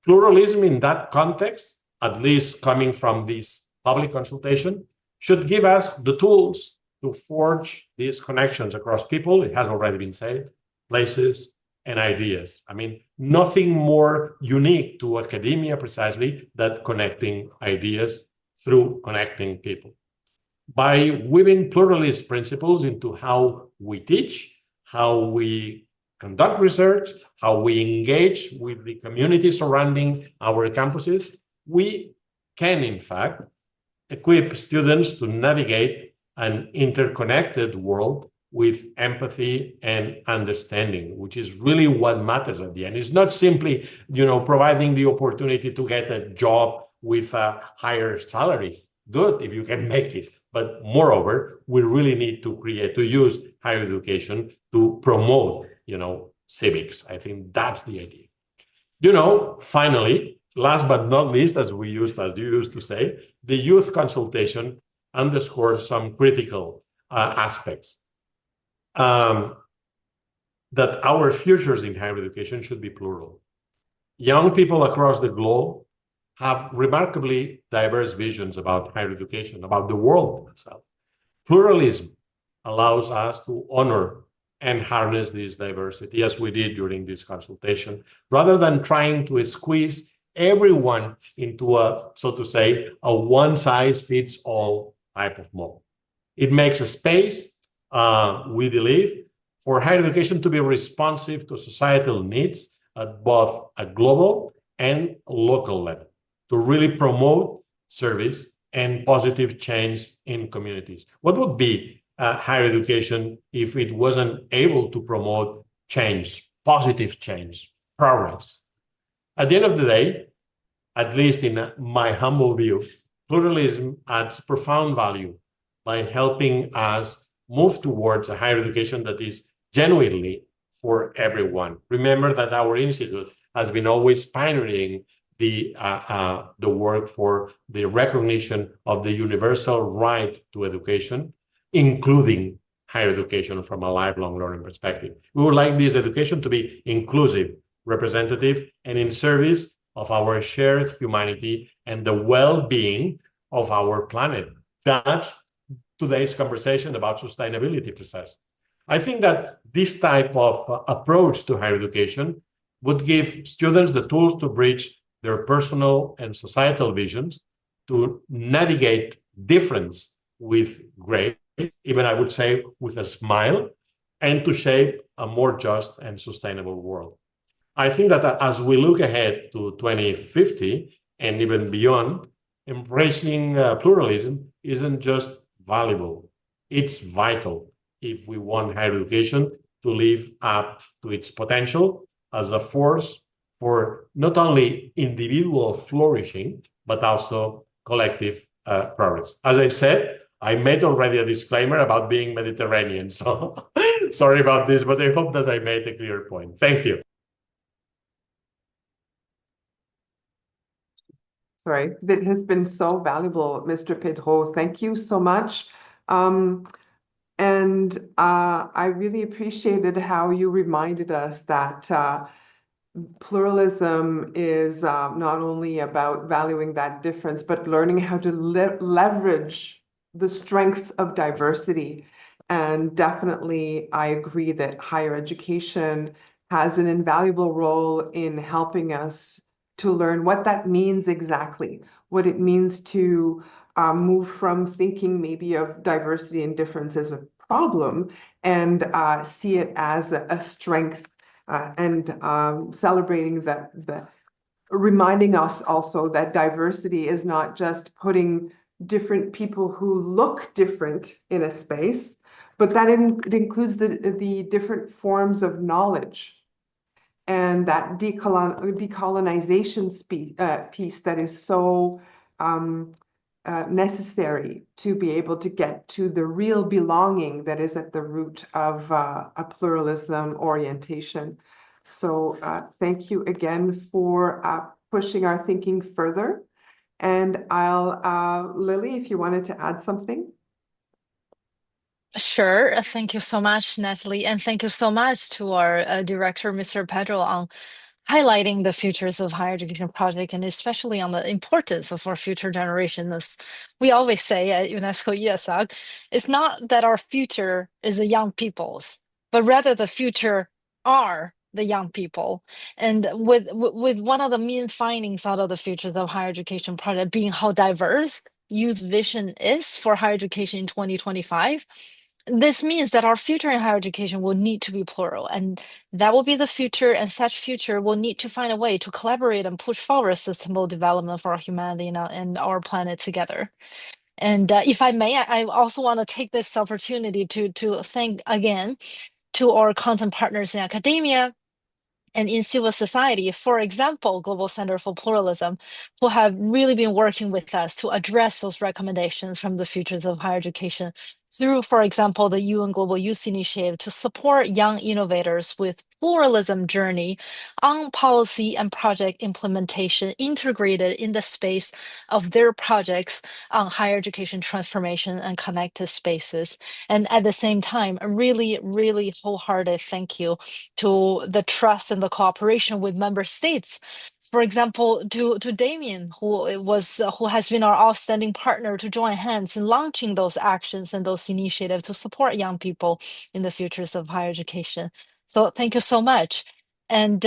Pluralism in that context, at least coming from this public consultation, should give us the tools to forge these connections across people, it has already been said, places, and ideas. I mean, nothing more unique to academia precisely than connecting ideas through connecting people. By weaving pluralist principles into how we teach, how we conduct research, how we engage with the community surrounding our campuses, we can, in fact, equip students to navigate an interconnected world with empathy and understanding, which is really what matters at the end. It's not simply, providing the opportunity to get a job with a higher salary. Good if you can make it. But moreover, we really need to use higher education to promote, civics. I think that's the idea. Finally, last but not least, as you used to say, the youth consultation underscores some critical aspects. That our futures in higher education should be plural. Young people across the globe have remarkably diverse visions about higher education, about the world itself. Pluralism allows us to honor and harness this diversity, as we did during this consultation, rather than trying to squeeze everyone into a, so to say, a one-size-fits-all type of model. It makes a space, we believe, for higher education to be responsive to societal needs at both a global and local level, to really promote service and positive change in communities. What would be higher education if it wasn't able to promote change, positive change, progress? At the end of the day, at least in my humble view, pluralism adds profound value by helping us move towards a higher education that is genuinely for everyone. Remember that our institute has been always pioneering the work for the recognition of the universal right to education, including higher education from a lifelong learning perspective. We would like this education to be inclusive, representative, and in service of our shared humanity and the well-being of our planet. That's today's conversation about sustainability process. I think that this type of approach to higher education would give students the tools to bridge their personal and societal visions, to navigate difference with grace, even I would say with a smile, and to shape a more just and sustainable world. I think that as we look ahead to 2050 and even beyond, embracing pluralism isn't just valuable, it's vital if we want higher education to live up to its potential as a force for not only individual flourishing, but also collective progress. As I said, I made already a disclaimer about being Mediterranean, so sorry about this, but I hope that I made a clear point. Thank you. Right, that has been so valuable, Mr. Pedró. Thank you so much. I really appreciated how you reminded us that pluralism is not only about valuing that difference, but learning how to leverage the strengths of diversity. And definitely, I agree that higher education has an invaluable role in helping us to learn what that means exactly, what it means to move from thinking maybe of diversity and difference as a problem and see it as a strength. Celebrating reminding us also that diversity is not just putting different people who look different in a space, but that it includes the different forms of knowledge and that decolonization piece that is so necessary to be able to get to the real belonging that is at the root of a pluralism orientation. So thank you again for pushing our thinking further. And Lily, if you wanted to add something. Sure. Thank you so much, Nathalie. And thank you so much to our director, Mr. Pedró, on highlighting the futures of higher education project and especially on the importance of our future generation. As we always say at UNESCO IESALC, it's not that our future is the young people's, but rather the future are the young people. And with one of the main findings out of the futures of higher education project being how diverse youth vision is for higher education in 2025. This means that our future in higher education will need to be plural, and that will be the future, and such future will need to find a way to collaborate and push forward sustainable development for our humanity and our planet together. And if I may, I also want to take this opportunity to thank again to our content partners in academia and in civil society, for example, Global Center for Pluralism, who have really been working with us to address those recommendations from the futures of higher education through, for example, the UN Global Youth Initiative to support young innovators with pluralism journey on policy and project implementation integrated in the space of their projects on higher education transformation and connected spaces. And at the same time, a really, really wholehearted thank you to the trust and the cooperation with member states. For example, to Dameon, who has been our outstanding partner to join hands in launching those actions and those initiatives to support young people in the futures of higher education. So thank you so much. And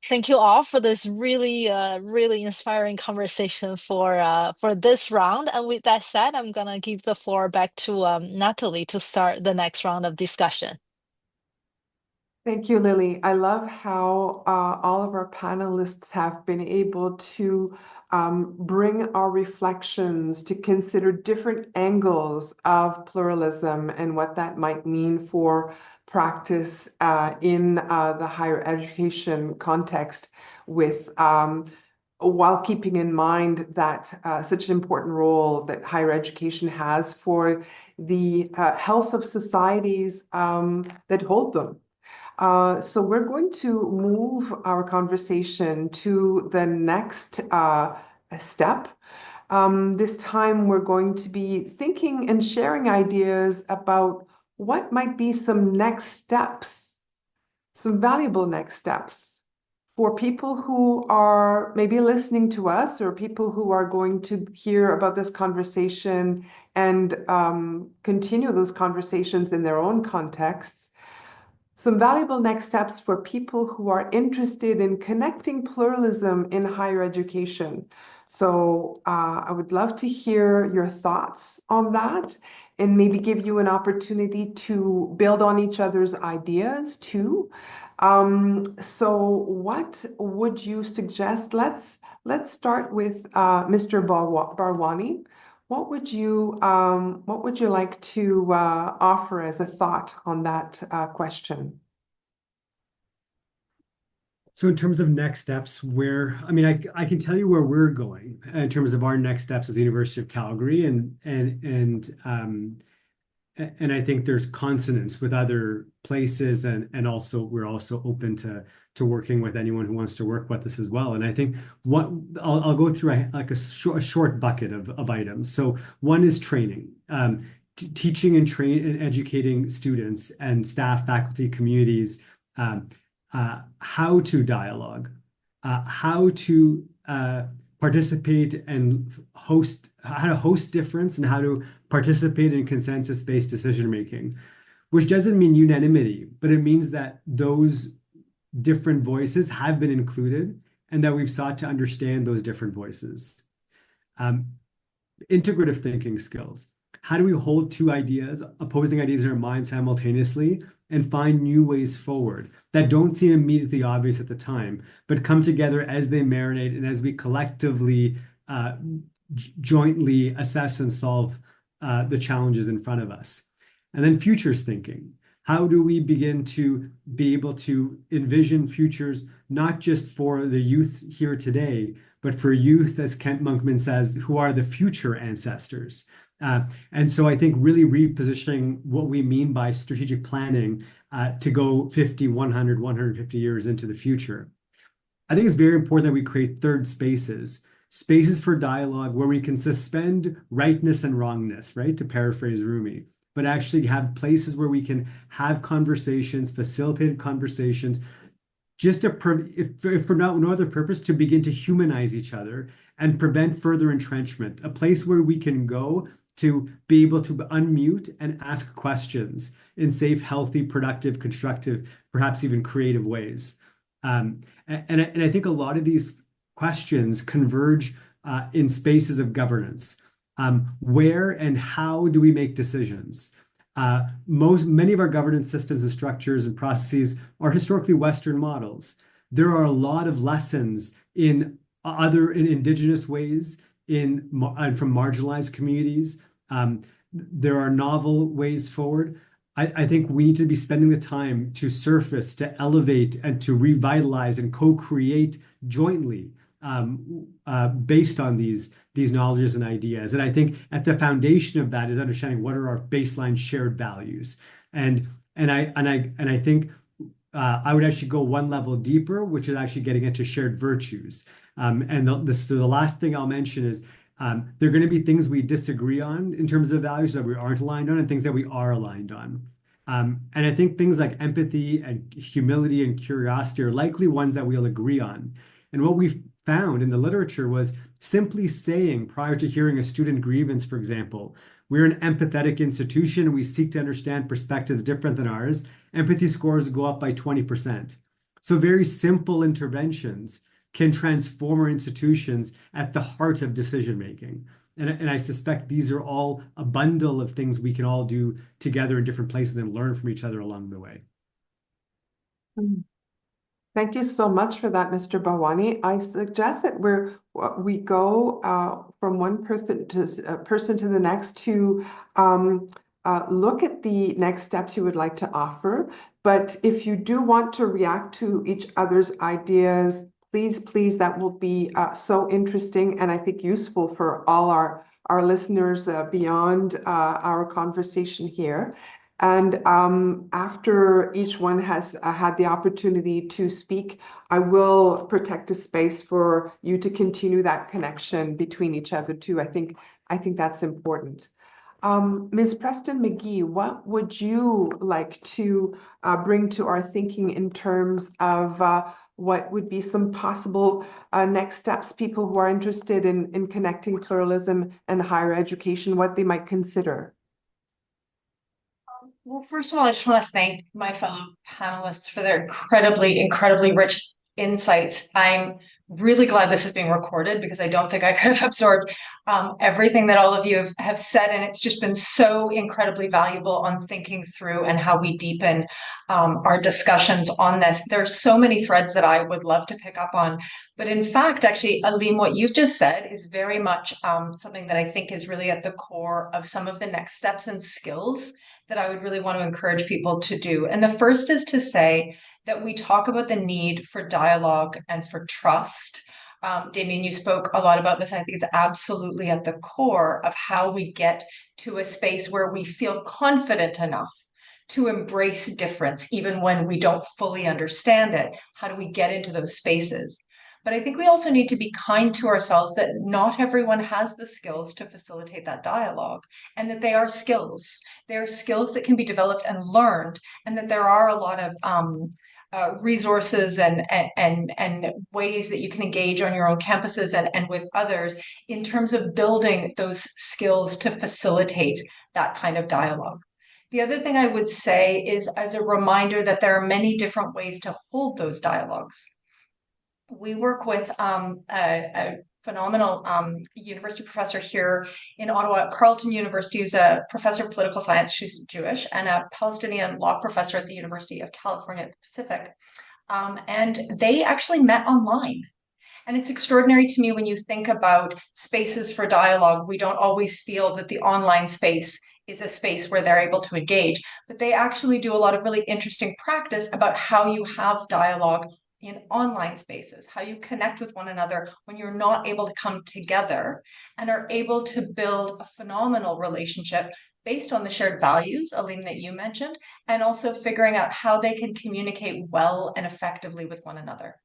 thank you all for this really, really inspiring conversation for this round. And with that said, I'm gonna give the floor back to Nathalie to start the next round of discussion. Thank you, Lily. I love how all of our panelists have been able to bring our reflections to consider different angles of pluralism and what that might mean for practice in the higher education context with while keeping in mind that such an important role that higher education has for the health of societies that hold them. So we're going to move our conversation to the next step. This time we're going to be thinking and sharing ideas about what might be some next steps, some valuable next steps for people who are maybe listening to us or people who are going to hear about this conversation and continue those conversations in their own contexts. Some valuable next steps for people who are interested in connecting pluralism in higher education. So I would love to hear your thoughts on that and maybe give you an opportunity to build on each other's ideas too. So what would you suggest? Let's start with Mr. Bharwani. What would you like to offer as a thought on that question? So in terms of next steps, I can tell you where we're going in terms of our next steps at the University of Calgary, and I think there's consonance with other places, and also we're also open to working with anyone who wants to work with this as well. And I think what I'll go through a short bucket of items. So one is training, teaching and educating students and staff, faculty, communities how to dialogue, how to participate and how to host difference, and how to participate in consensus-based decision-making, which doesn't mean unanimity, but it means that those different voices have been included and that we've sought to understand those different voices. Integrative thinking skills. How do we hold two ideas, opposing ideas in our mind simultaneously, and find new ways forward that don't seem immediately obvious at the time, but come together as they marinate and as we collectively, jointly assess and solve the challenges in front of us. And then futures thinking. How do we begin to be able to envision futures, not just for the youth here today, but for youth, as Kent Monkman says, who are the future ancestors? And so I think really repositioning what we mean by strategic planning to go 50, 100, 150 years into the future. I think it's very important that we create third spaces for dialogue where we can suspend rightness and wrongness, right? To paraphrase Rumi, but actually have places where we can have conversations, facilitated conversations, just to, if for no other purpose, to begin to humanize each other and prevent further entrenchment, a place where we can go to be able to unmute and ask questions in safe, healthy, productive, constructive, perhaps even creative ways. And I think a lot of these questions converge in spaces of governance. Where and how do we make decisions? Many of our governance systems and structures and processes are historically Western models. There are a lot of lessons in indigenous ways from marginalized communities. There are novel ways forward. I think we need to be spending the time to surface, to elevate, and to revitalize and co-create jointly based on these knowledges and ideas. And I think at the foundation of that is understanding what are our baseline shared values. And I think I would actually go one level deeper, which is actually getting into shared virtues. And the last thing I'll mention is there are going to be things we disagree on in terms of values that we aren't aligned on and things that we are aligned on. And I think things like empathy and humility and curiosity are likely ones that we'll agree on. And what we've found in the literature was simply saying prior to hearing a student grievance, for example, we're an empathetic institution and we seek to understand perspectives different than ours. Empathy scores go up by 20%. So very simple interventions can transform our institutions at the heart of decision making. And I suspect these are all a bundle of things we can all do together in different places and learn from each other along the way. Thank you so much for that, Mr. Bharwani. I suggest that we go from one person to the next to look at the next steps you would like to offer. But if you do want to react to each other's ideas, please, that will be so interesting and I think useful for all our listeners beyond our conversation here. And after each one has had the opportunity to speak, I will protect a space for you to continue that connection between each other too. I think that's important. Ms. Preston McGhie, what would you like to bring to our thinking in terms of what would be some possible next steps, people who are interested in connecting pluralism and higher education, what they might consider? Well, first of all, I just want to thank my fellow panelists for their incredibly rich insights. I'm really glad this is being recorded because I don't think I could have absorbed everything that all of you have said. And it's just been so incredibly valuable on thinking through and how we deepen our discussions on this. There's so many threads that I would love to pick up on. But in fact, actually, Aleem, what you've just said is very much something that I think is really at the core of some of the next steps and skills that I would really want to encourage people to do. And the first is to say that we talk about the need for dialogue and for trust. Dameon, you spoke a lot about this. I think it's absolutely at the core of how we get to a space where we feel confident enough to embrace difference, even when we don't fully understand it. How do we get into those spaces? But I think we also need to be kind to ourselves that not everyone has the skills to facilitate that dialogue, and that they are skills. They're skills that can be developed and learned, and that there are a lot of resources and ways that you can engage on your own campuses and with others in terms of building those skills to facilitate that kind of dialogue. The other thing I would say is as a reminder that there are many different ways to hold those dialogues. We work with a phenomenal university professor here in Ottawa, Carleton University, who's a professor of political science. She's Jewish, and a Palestinian law professor at the University of California Pacific. And they actually met online. And it's extraordinary to me when you think about spaces for dialogue. We don't always feel that the online space is a space where they're able to engage, but they actually do a lot of really interesting practice about how you have dialogue in online spaces, how you connect with one another when you're not able to come together, and are able to build a phenomenal relationship based on the shared values, Aleem, that you mentioned, and also figuring out how they can communicate well and effectively with one another.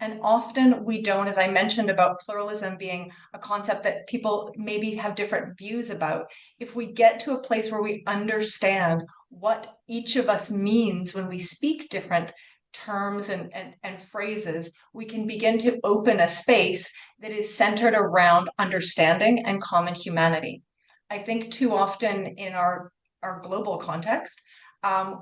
And often we don't, as I mentioned about pluralism being a concept that people maybe have different views about, if we get to a place where we understand what each of us means when we speak different terms and phrases, we can begin to open a space that is centered around understanding and common humanity. I think too often in our global context,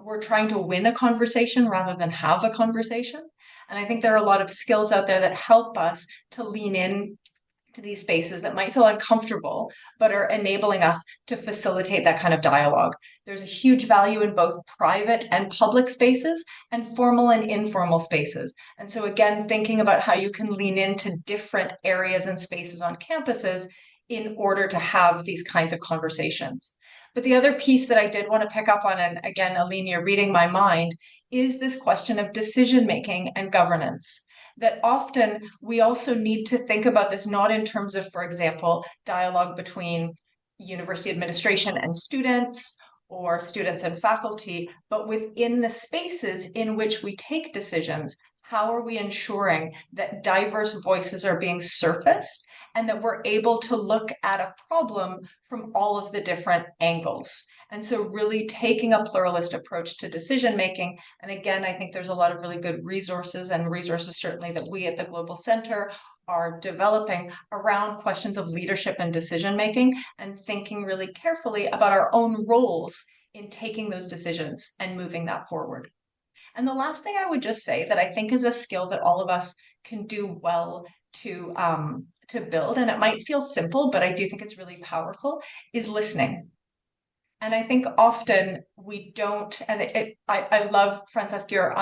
we're trying to win a conversation rather than have a conversation. And I think there are a lot of skills out there that help us to lean in to these spaces that might feel uncomfortable, but are enabling us to facilitate that kind of dialogue. There's a huge value in both private and public spaces and formal and informal spaces. And so again, thinking about how you can lean into different areas and spaces on campuses in order to have these kinds of conversations. But the other piece that I did want to pick up on, and again, Aleem, you're reading my mind, is this question of decision-making and governance. That often we also need to think about this not in terms of, for example, dialogue between university administration and students, or students and faculty, but within the spaces in which we take decisions, how are we ensuring that diverse voices are being surfaced and that we're able to look at a problem from all of the different angles? And so really taking a pluralist approach to decision making. And again, I think there's a lot of really good resources, and resources certainly that we at the Global Center are developing around questions of leadership and decision making, and thinking really carefully about our own roles in taking those decisions and moving that forward. And the last thing I would just say that I think is a skill that all of us can do well to build, and it might feel simple, but I do think it's really powerful, is listening. And I think often we don't, and I love, Francesc, your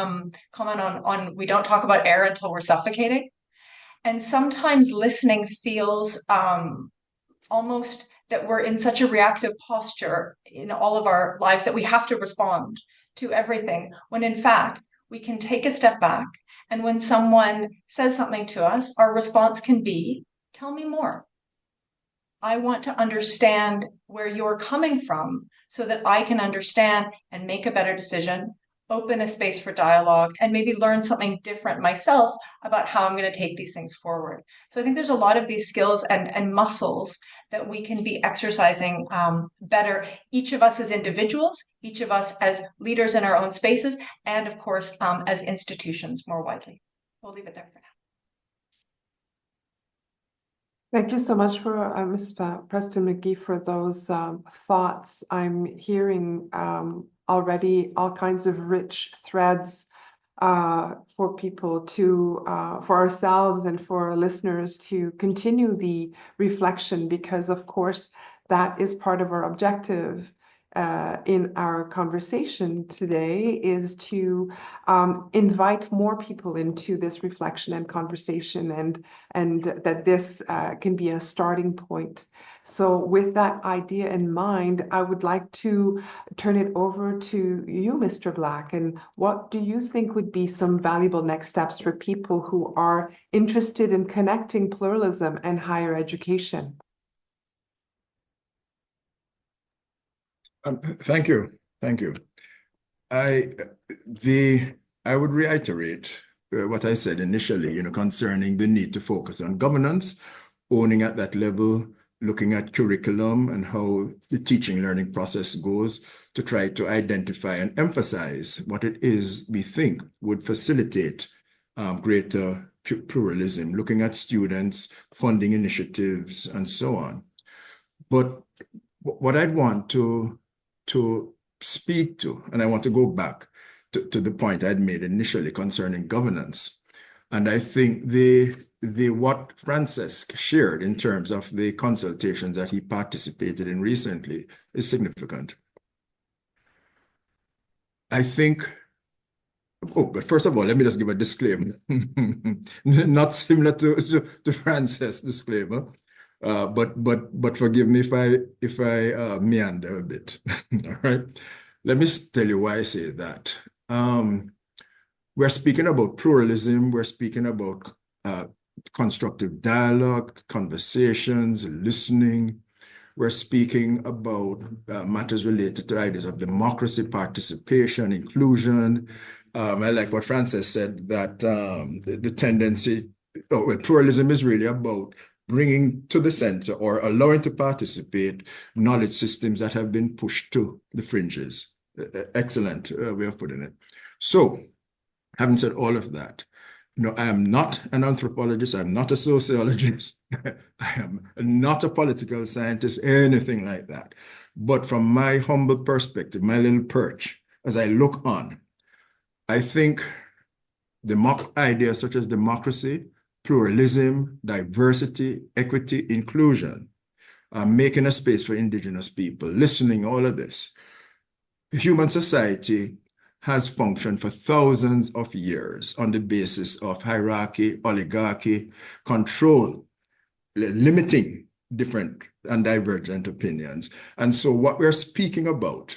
comment on we don't talk about air until we're suffocating. And sometimes listening feels almost that we're in such a reactive posture in all of our lives that we have to respond to everything, when in fact, we can take a step back. And when someone says something to us, our response can be, tell me more. I want to understand where you're coming from so that I can understand and make a better decision, open a space for dialogue, and maybe learn something different myself about how I'm going to take these things forward. So I think there's a lot of these skills and muscles that we can be exercising better, each of us as individuals, each of us as leaders in our own spaces, and of course, as institutions more widely. We'll leave it there for now. Thank you so much for Ms. Preston McGhie for those thoughts. I'm hearing already all kinds of rich threads for people to, for ourselves and for our listeners to continue the reflection, because of course that is part of our objective in our conversation today, is to invite more people into this reflection and conversation, and that this can be a starting point. So with that idea in mind, I would like to turn it over to you, Mr. Black. And what do you think would be some valuable next steps for people who are interested in connecting pluralism and higher education? Thank you. Thank you. I would reiterate what I said initially, concerning the need to focus on governance, owning at that level, looking at curriculum and how the teaching learning process goes, to try to identify and emphasize what it is we think would facilitate greater pluralism, looking at students, funding initiatives, and so on. But what I'd want to speak to, and I want to go back to the point I'd made initially concerning governance. And I think what Francesc shared in terms of the consultations that he participated in recently is significant. I think, but first of all, let me just give a disclaimer, not similar to Francesc's disclaimer. But forgive me if I meander a bit. All right. Let me tell you why I say that. We're speaking about pluralism. We're speaking about constructive dialogue, conversations, listening. We're speaking about matters related to ideas of democracy, participation, inclusion. I like what Francesc said, that the tendency, pluralism is really about bringing to the center or allowing to participate knowledge systems that have been pushed to the fringes. Excellent way of putting it. So, having said all of that, I am not an anthropologist, I'm not a sociologist, I am not a political scientist, anything like that. But from my humble perspective, my little perch, as I look on, I think ideas such as democracy, pluralism, diversity, equity, inclusion, making a space for indigenous people, listening, all of this. Human society has functioned for thousands of years on the basis of hierarchy, oligarchy, control, limiting different and divergent opinions. And so what we're speaking about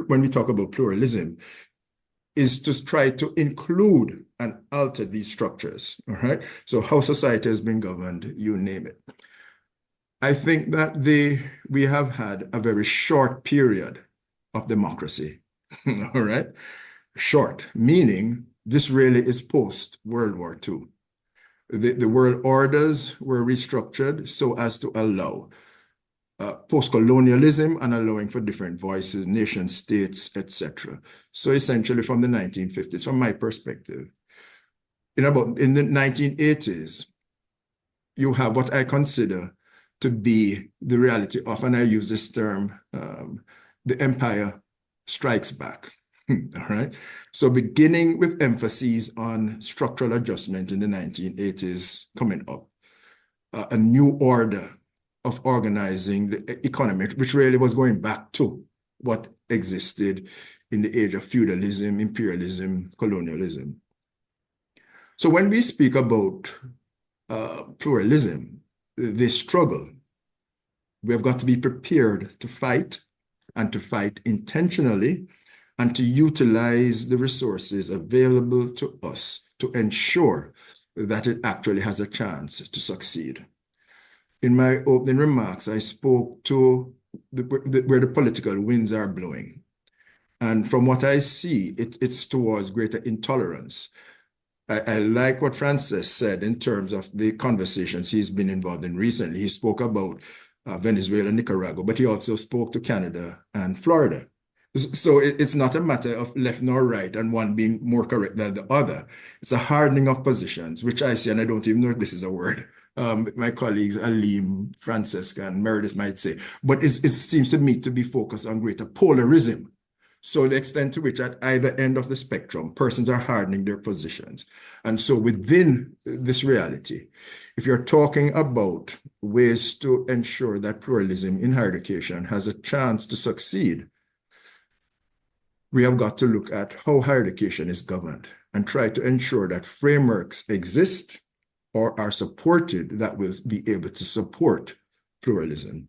when we talk about pluralism is to try to include and alter these structures, all right? So how society has been governed, you name it. I think that we have had a very short period of democracy. All right. Short, meaning this really is post-World War II. The world orders were restructured so as to allow post-colonialism and allowing for different voices, nation states, etc. So essentially from the 1950s, from my perspective, in the 1980s, you have what I consider to be the reality of, and I use this term, the empire strikes back. All right. So beginning with emphases on structural adjustment in the 1980s coming up, a new order of organizing the economy, which really was going back to what existed in the age of feudalism, imperialism, colonialism. So when we speak about pluralism, this struggle, we have got to be prepared to fight and to fight intentionally and to utilize the resources available to us to ensure that it actually has a chance to succeed. In my opening remarks, I spoke to where the political winds are blowing. And from what I see, it's towards greater intolerance. I like what Francesc said in terms of the conversations he's been involved in recently. He spoke about Venezuela, Nicaragua, but he also spoke to Canada and Florida. So it's not a matter of left nor right and one being more correct than the other. It's a hardening of positions, which I see, and I don't even know if this is a word. My colleagues, Aleem, Francesc, and Meredith might say, but it seems to me to be focused on greater polarism. So the extent to which at either end of the spectrum, persons are hardening their positions. And so within this reality, if you're talking about ways to ensure that pluralism in higher education has a chance to succeed, we have got to look at how higher education is governed and try to ensure that frameworks exist or are supported that will be able to support pluralism.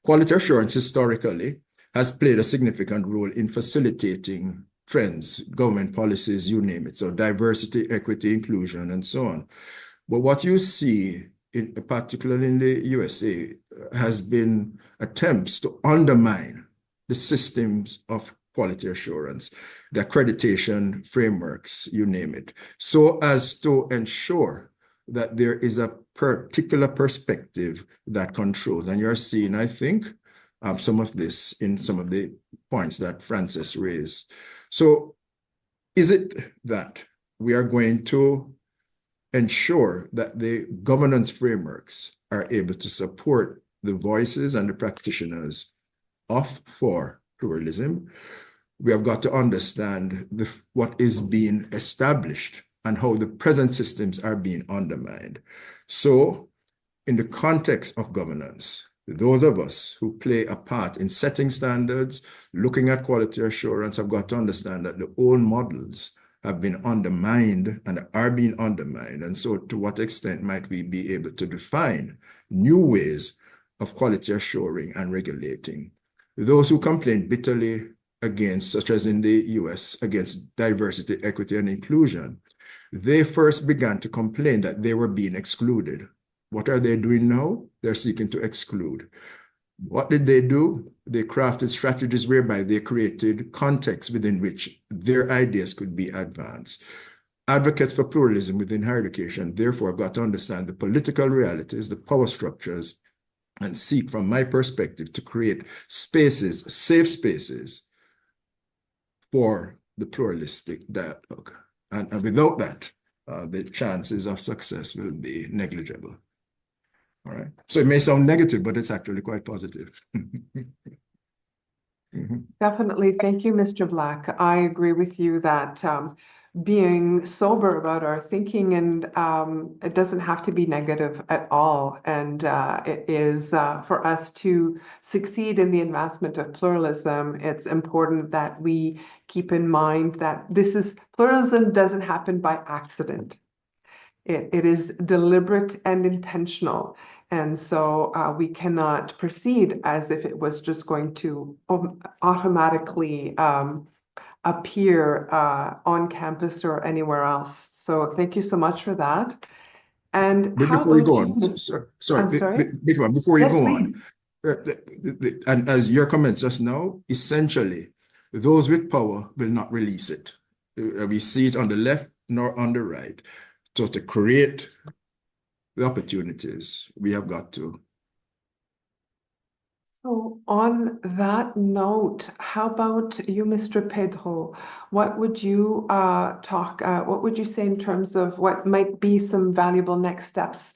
Quality assurance historically has played a significant role in facilitating trends, government policies, you name it. So diversity, equity, inclusion, and so on. But what you see, particularly in the USA, has been attempts to undermine the systems of quality assurance, the accreditation frameworks, you name it, so as to ensure that there is a particular perspective that controls. And you're seeing, I think, some of this in some of the points that Francesc raised. So is it that we are going to ensure that the governance frameworks are able to support the voices and the practitioners for pluralism? We have got to understand what is being established and how the present systems are being undermined. So in the context of governance, those of us who play a part in setting standards, looking at quality assurance, have got to understand that the old models have been undermined and are being undermined. And so to what extent might we be able to define new ways of quality assuring and regulating? Those who complain bitterly against, such as in the US, against diversity, equity, and inclusion, they first began to complain that they were being excluded. What are they doing now? They're seeking to exclude. What did they do? They crafted strategies whereby they created contexts within which their ideas could be advanced. Advocates for pluralism within higher education, therefore, have got to understand the political realities, the power structures, and seek, from my perspective, to create spaces, safe spaces, for the pluralistic dialogue. And without that, the chances of success will be negligible. All right. So it may sound negative, but it's actually quite positive. Definitely. Thank you, Mr. Black. I agree with you that being sober about our thinking, and it doesn't have to be negative at all. And it is for us to succeed in the advancement of pluralism, it's important that we keep in mind that pluralism doesn't happen by accident. It is deliberate and intentional. And so we cannot proceed as if it was just going to automatically appear on campus or anywhere else. So thank you so much for that. And But how before you about go on, you, sorry, I'm sorry? before you Yes, go please. on, And as your comments just now, essentially, those with power will not release it. We see it on the left nor on the right. So to create the opportunities, we have got to. So on that note, how about you, Mr. Pedró? What would you what would you say in terms of what might be some valuable next steps?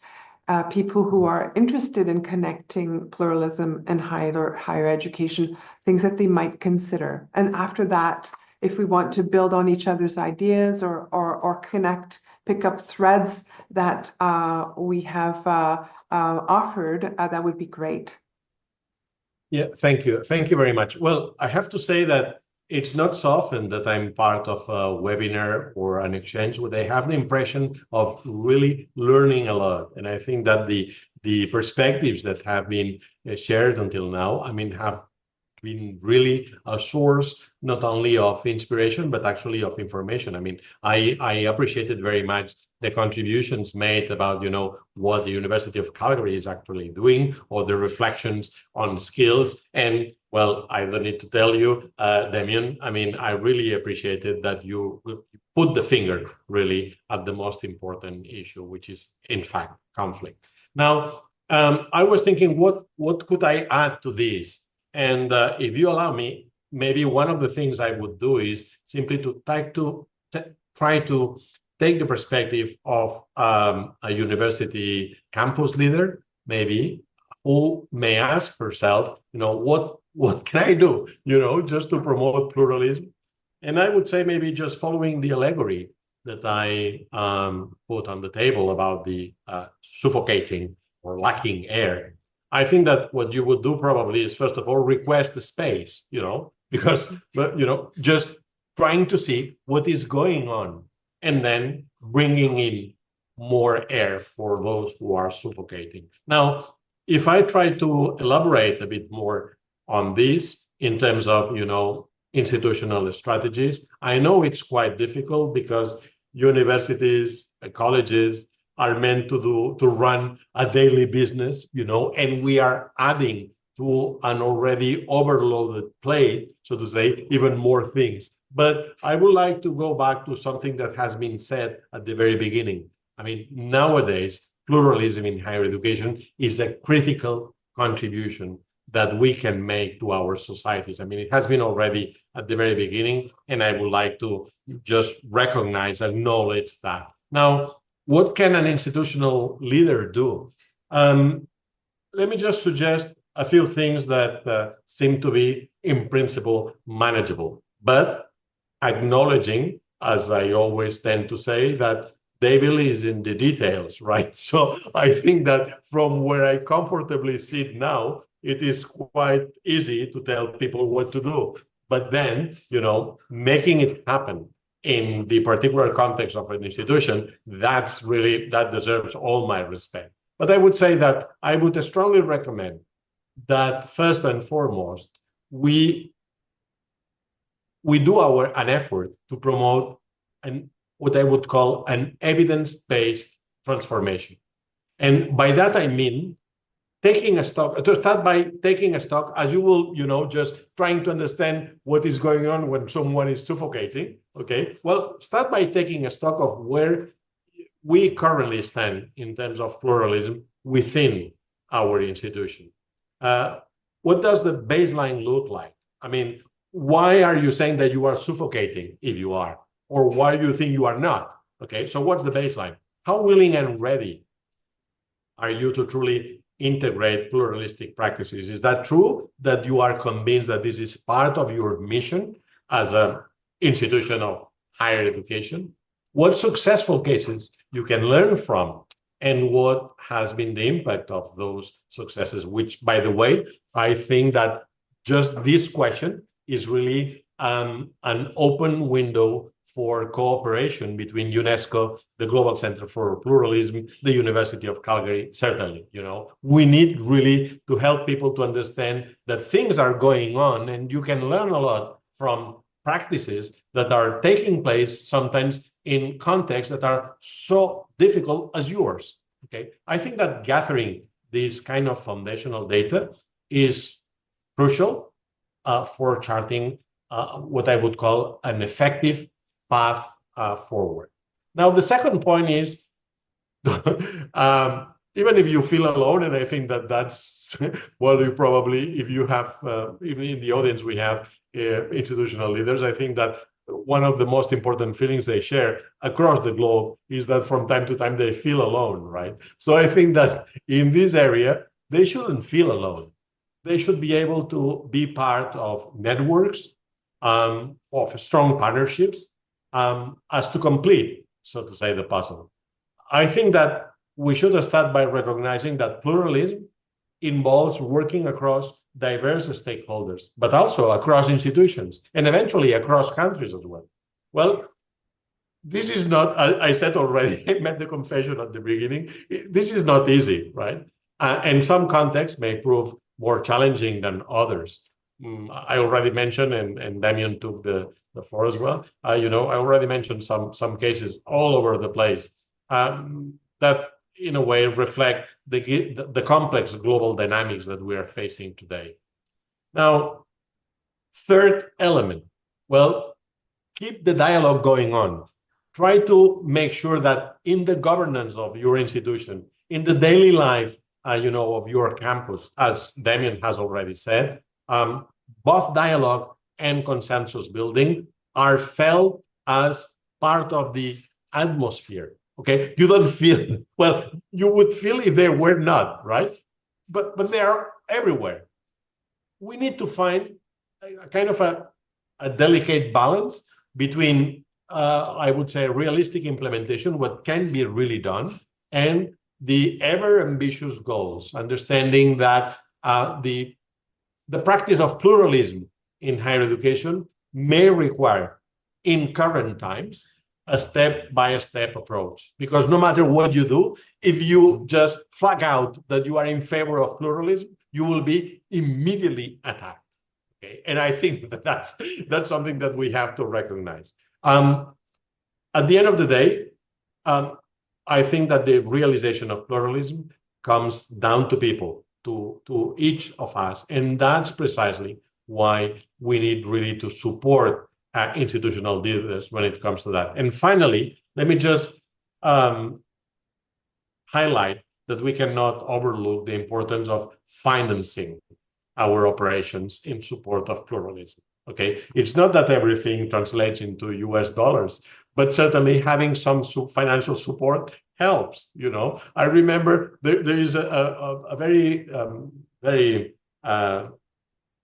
People who are interested in connecting pluralism and higher education, things that they might consider. And after that, if we want to build on each other's ideas or connect, pick up threads that we have offered, that would be great. Yeah, thank you. Thank you very much. Well, I have to say that it's not so often that I'm part of a webinar or an exchange where I have the impression of really learning a lot. And I think that the perspectives that have been shared until now, I mean, have been really a source not only of inspiration, but actually of information. I mean, I appreciated very much the contributions made about, you know, what the University of Calgary is actually doing, or the reflections on skills. And well, I don't need to tell you, Dameon, I mean, I really appreciated that you put the finger really at the most important issue, which is in fact conflict. Now, I was thinking, what could I add to this? And if you allow me, maybe one of the things I would do is simply to try to take the perspective of a university campus leader, maybe, who may ask herself, you know, what can I do, you know, just to promote pluralism? And I would say maybe just following the allegory that I put on the table about the suffocating or lacking air. I think that what you would do probably is, first of all, request the space, you know, because, you know, just trying to see what is going on and then bringing in more air for those who are suffocating. Now, if I try to elaborate a bit more on this in terms of, you know, institutional strategies, I know it's quite difficult because universities, colleges, are meant to run a daily business, you know, and we are adding to an already overloaded plate, so to say, even more things. But I would like to go back to something that has been said at the very beginning. I mean, nowadays, pluralism in higher education is a critical contribution that we can make to our societies. I mean, it has been already at the very beginning, and I would like to just recognize, acknowledge that. Now, what can an institutional leader do? Let me just suggest a few things that seem to be, in principle, manageable, but acknowledging, as I always tend to say, that devil is in the details, right? So I think that from where I comfortably sit now, it is quite easy to tell people what to do. But then, you know, making it happen in the particular context of an institution, that deserves all my respect. But I would say that I would strongly recommend that first and foremost, we do an effort to promote what I would call an evidence-based transformation. And by that, I mean taking a stock, to start by taking a stock, as you will, you know, just trying to understand what is going on when someone is suffocating, okay? Well, start by taking a stock of where we currently stand in terms of pluralism within our institution. What does the baseline look like? I mean, why are you saying that you are suffocating if you are? Or why do you think you are not? Okay, so what's the baseline? How willing and ready are you to truly integrate pluralistic practices? Is that true, that you are convinced that this is part of your mission as an institution of higher education? What successful cases you can learn from, and what has been the impact of those successes, which, by the way, I think that just this question is really an open window for cooperation between UNESCO, the Global Center for Pluralism, the University of Calgary, certainly. You know, we need really to help people to understand that things are going on, and you can learn a lot from practices that are taking place sometimes in contexts that are so difficult as yours. Okay, I think that gathering this kind of foundational data is crucial for charting what I would call an effective path forward. Now, the second point is, even if you feel alone, and I think that that's, well, you probably, if you have, even in the audience, we have institutional leaders, I think that one of the most important feelings they share across the globe is that from time to time they feel alone, right? So I think that in this area, they shouldn't feel alone. They should be able to be part of networks, of strong partnerships, as to complete, so to say, the puzzle. I think that we should start by recognizing that pluralism involves working across diverse stakeholders, but also across institutions and eventually across countries as well. Well, this is not, I said already, I made the confession at the beginning, this is not easy, right? And some contexts may prove more challenging than others. I already mentioned, and Dameon took the floor as well, I already mentioned some cases all over the place that in a way reflect the complex global dynamics that we are facing today. Now, third element, well, keep the dialogue going on. Try to make sure that in the governance of your institution, in the daily life, of your campus, as Dameon has already said, both dialogue and consensus building are felt as part of the atmosphere. Okay, you don't feel, well, you would feel if they were not, right? But they are everywhere. We need to find a kind of a delicate balance between, I would say, realistic implementation, what can be really done, and the ever ambitious goals, understanding that the practice of pluralism in higher education may require, in current times, a step-by-step approach. Because no matter what you do, if you just flag out that you are in favor of pluralism, you will be immediately attacked. Okay, and I think that that's something that we have to recognize. At the end of the day, I think that the realization of pluralism comes down to people, to each of us, and that's precisely why we need really to support institutional leaders when it comes to that. And finally, let me just highlight that we cannot overlook the importance of financing our operations in support of pluralism. Okay, it's not that everything translates into US dollars, but certainly having some financial support helps. I remember there is a very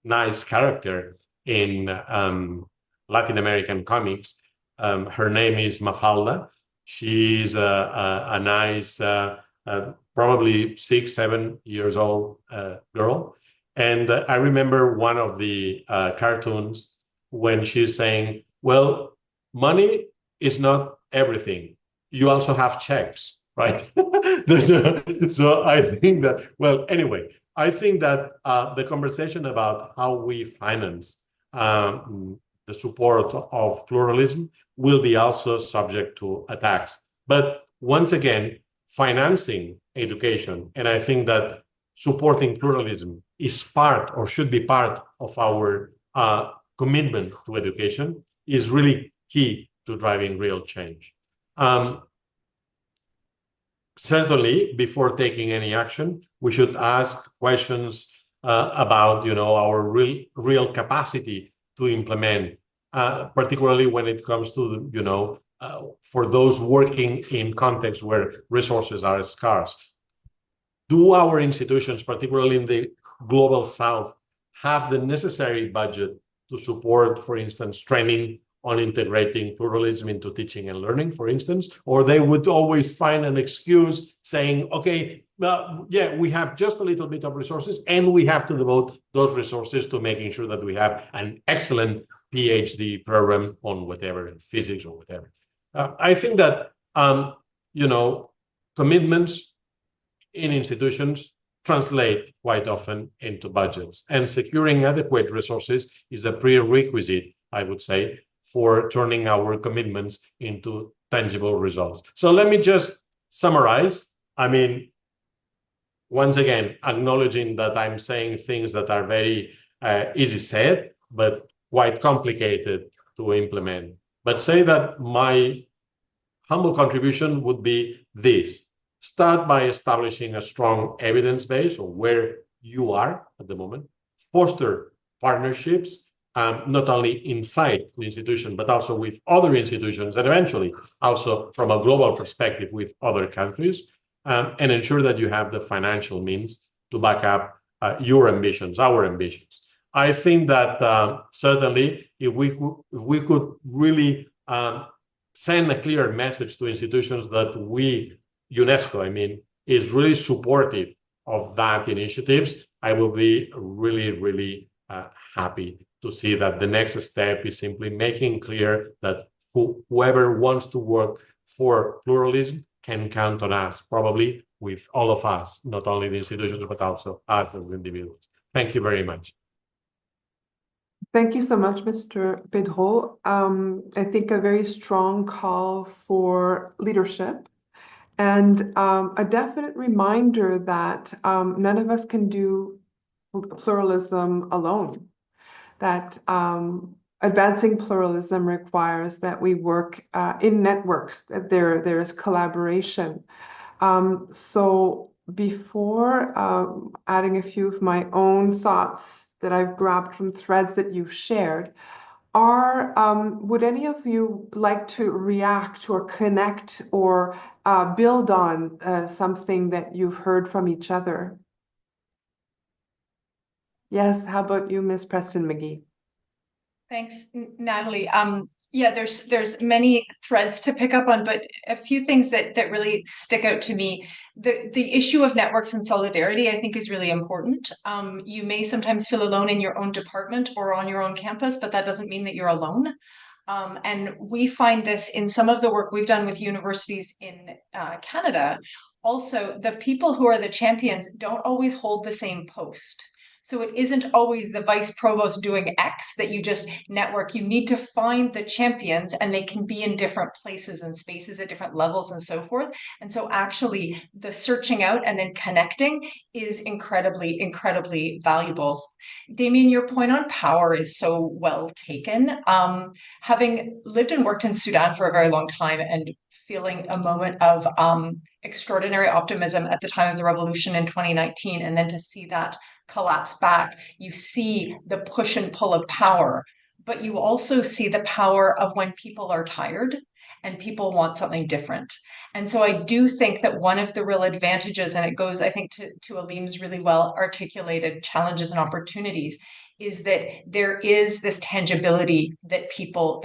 nice character in Latin American comics. Her name is Mafalda. She's a nice, probably 6-7 years old girl. And I remember one of the cartoons when she's saying, well, money is not everything. You also have checks, right? So I think that, well, anyway, I think that the conversation about how we finance the support of pluralism will be also subject to attacks. But once again, financing education, and I think that supporting pluralism is part, or should be part, of our commitment to education, is really key to driving real change. Certainly, before taking any action, we should ask questions about, our real capacity to implement, particularly when it comes to, for those working in contexts where resources are scarce. Do our institutions, particularly in the global South, have the necessary budget to support, for instance, training on integrating pluralism into teaching and learning, for instance, or they would always find an excuse saying, okay, yeah, we have just a little bit of resources and we have to devote those resources to making sure that we have an excellent PhD program on whatever, physics or whatever. I think that, commitments in institutions translate quite often into budgets, and securing adequate resources is a prerequisite, I would say, for turning our commitments into tangible results. So let me just summarize. I mean, once again, acknowledging that I'm saying things that are very easy said, but quite complicated to implement. But say that my humble contribution would be this. Start by establishing a strong evidence base of where you are at the moment. Foster partnerships, not only inside the institution, but also with other institutions, and eventually also from a global perspective with other countries, and ensure that you have the financial means to back up your ambitions, our ambitions. I think that certainly if we could really send a clear message to institutions that UNESCO, I mean, is really supportive of that initiatives, I will be really, really happy to see that the next step is simply making clear that whoever wants to work for pluralism can count on us, probably with all of us, not only the institutions, but also us as individuals. Thank you very much. Thank you so much, Mr. Pedró. I think a very strong call for leadership and a definite reminder that none of us can do pluralism alone, that advancing pluralism requires that we work in networks, that there is collaboration. So before adding a few of my own thoughts that I've grabbed from threads that you've shared, would any of you like to react or connect or build on something that you've heard from each other? Yes, how about you, Ms. Preston McGhie? Thanks, Nathalie. Yeah, there's many threads to pick up on, but a few things that really stick out to me. The issue of networks and solidarity, I think, is really important. You may sometimes feel alone in your own department or on your own campus, but that doesn't mean that you're alone. And we find this in some of the work we've done with universities in Canada. Also, the people who are the champions don't always hold the same post. So it isn't always the vice provost doing X that you just network. You need to find the champions, and they can be in different places and spaces at different levels and so forth. And so actually the searching out and then connecting is incredibly, incredibly valuable. Dameon, your point on power is so well taken. Having lived and worked in Sudan for a very long time and feeling a moment of extraordinary optimism at the time of the revolution in 2019, and then to see that collapse back, you see the push and pull of power, but you also see the power of when people are tired and people want something different. And so I do think that one of the real advantages, and it goes, I think, to Aleem's really well articulated challenges and opportunities, is that there is this tangibility that people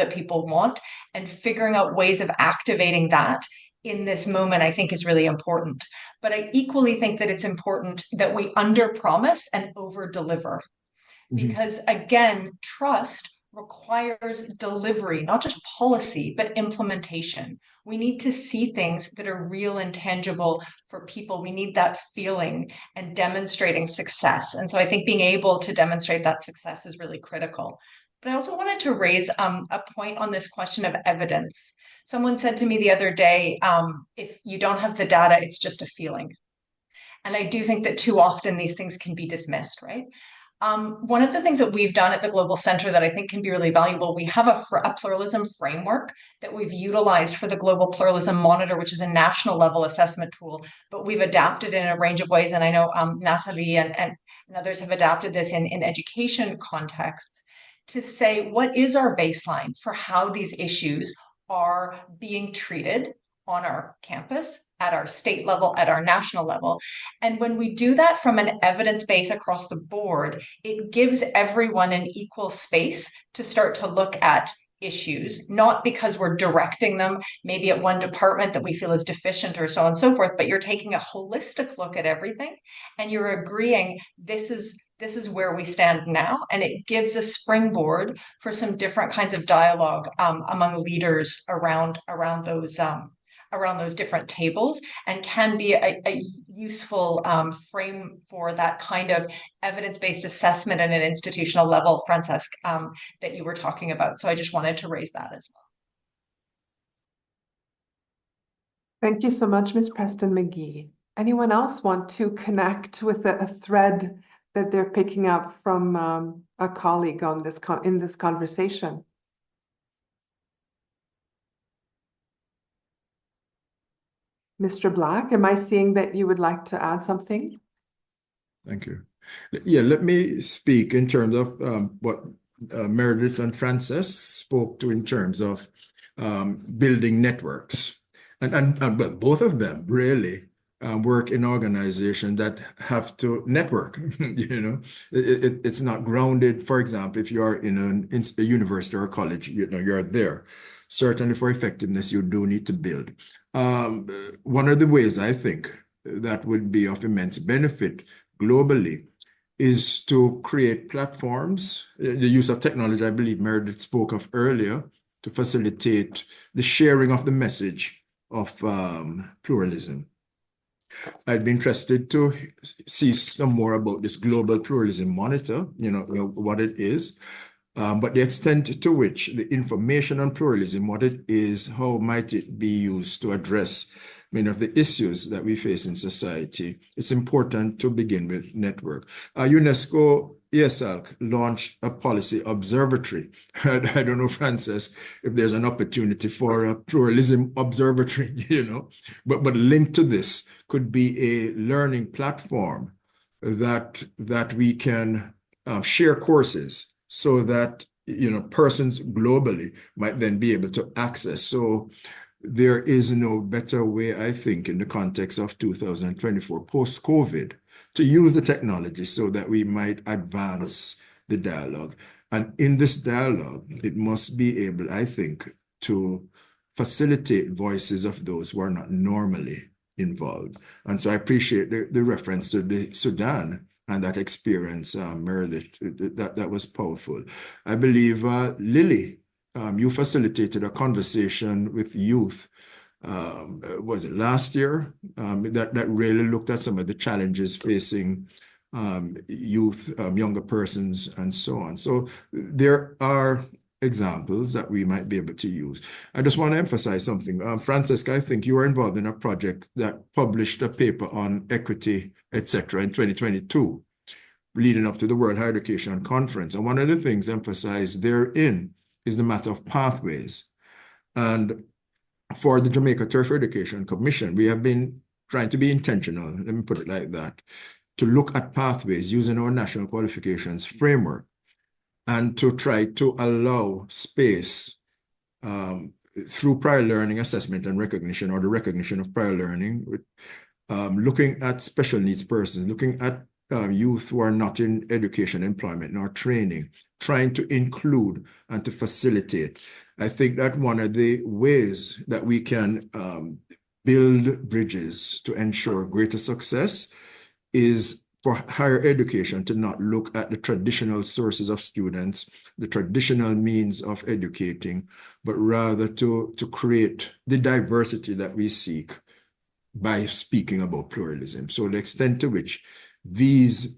want, and figuring out ways of activating that in this moment, I think, is really important. But I equally think that it's important that we under-promise and over-deliver. Because again, trust requires delivery, not just policy, but implementation. We need to see things that are real and tangible for people. We need that feeling and demonstrating success. And so I think being able to demonstrate that success is really critical. But I also wanted to raise a point on this question of evidence. Someone said to me the other day, if you don't have the data, it's just a feeling. And I do think that too often these things can be dismissed, right? One of the things that we've done at the Global Center that I think can be really valuable, we have a pluralism framework that we've utilized for the Global Pluralism Monitor, which is a national level assessment tool, but we've adapted in a range of ways. And I know Nathalie and others have adapted this in education contexts to say, what is our baseline for how these issues are being treated on our campus, at our state level, at our national level. And when we do that from an evidence base across the board, it gives everyone an equal space to start to look at issues, not because we're directing them maybe at one department that we feel is deficient or so on and so forth, but you're taking a holistic look at everything and you're agreeing this is where we stand now, and it gives a springboard for some different kinds of dialogue among leaders around those different tables, and can be a useful frame for that kind of evidence-based assessment at an institutional level, Francesc, that you were talking about. So I just wanted to raise that as well. Thank you so much, Ms. Preston McGhie. Anyone else want to connect with a thread that they're picking up from a colleague on this in this conversation? Mr. Black, am I seeing that you would like to add something? Thank you. Yeah, let me speak in terms of what Meredith and Francesc spoke to in terms of building networks. But both of them really work in organizations that have to network. It's not grounded. For example, if you are in a university or a college, you're there. Certainly for effectiveness, you do need to build. One of the ways I think that would be of immense benefit globally is to create platforms, the use of technology, I believe Meredith spoke of earlier, to facilitate the sharing of the message of pluralism. I'd be interested to see some more about this Global Pluralism Monitor, what it is, but the extent to which the information on pluralism, what it is, how might it be used to address many of the issues that we face in society. It's important to begin with network. UNESCO IESALC launched a policy observatory. I don't know, Francesc, if there's an opportunity for a pluralism observatory, but linked to this could be a learning platform that we can share courses so that persons globally might then be able to access. So there is no better way, I think, in the context of 2024 post-COVID, to use the technology so that we might advance the dialogue. And in this dialogue, it must be able, I think, to facilitate voices of those who are not normally involved. And so I appreciate the reference to the Sudan and that experience, Meredith, that was powerful. I believe, Lily, you facilitated a conversation with youth, was it last year, that really looked at some of the challenges facing youth, younger persons, and so on. So there are examples that we might be able to use. I just want to emphasize something. Francesc, I think you were involved in a project that published a paper on equity, etc. in 2022, leading up to the World Higher Education Conference. And one of the things emphasized therein is the matter of pathways. And for the Jamaica Tertiary Education Commission, we have been trying to be intentional, let me put it like that, to look at pathways using our national qualifications framework and to try to allow space through prior learning assessment and recognition, or the recognition of prior learning, looking at special needs persons, looking at youth who are not in education, employment, nor training, trying to include and to facilitate. I think that one of the ways that we can build bridges to ensure greater success is for higher education to not look at the traditional sources of students, the traditional means of educating, but rather to create the diversity that we seek by speaking about pluralism. So the extent to which these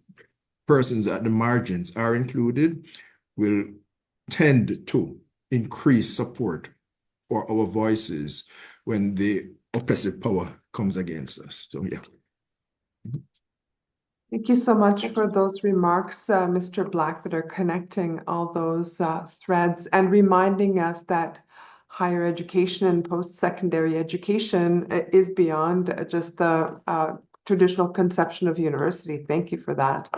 persons at the margins are included will tend to increase support for our voices when the oppressive power comes against us. So, yeah. Thank you so much for those remarks, Mr. Black, that are connecting all those threads and reminding us that higher education and post-secondary education is beyond just the traditional conception of university. Thank you for that.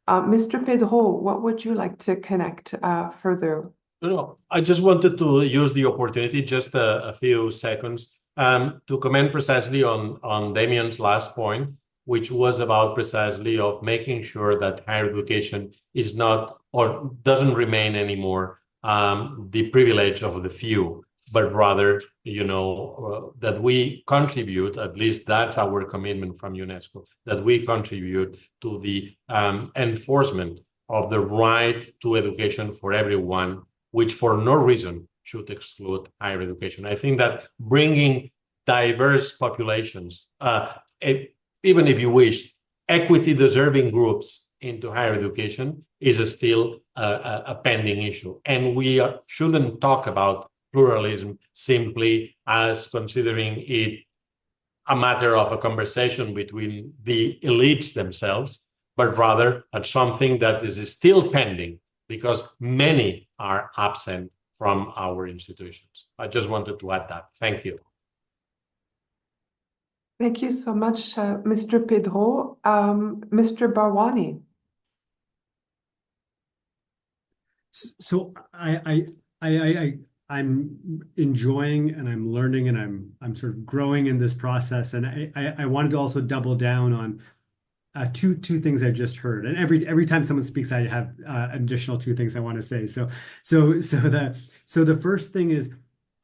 Mr. Pedró, what would you like to connect further? No, I just wanted to use the opportunity, just a few seconds, to comment precisely on Dameon's last point, which was about precisely of making sure that higher education is not, or doesn't remain anymore, the privilege of the few, but rather, that we contribute, at least that's our commitment from UNESCO, that we contribute to the enforcement of the right to education for everyone, which for no reason should exclude higher education. I think that bringing diverse populations, even if you wish, equity-deserving groups into higher education is still a pending issue. And we shouldn't talk about pluralism simply as considering it a matter of a conversation between the elites themselves, but rather at something that is still pending because many are absent from our institutions. I just wanted to add that. Thank you. Thank you so much, Mr. Pedró. Mr. Bharwani. So I'm enjoying and I'm learning and I'm sort of growing in this process. And I wanted to also double down on two things I just heard. And every time someone speaks, I have additional two things I want to say. So the first thing is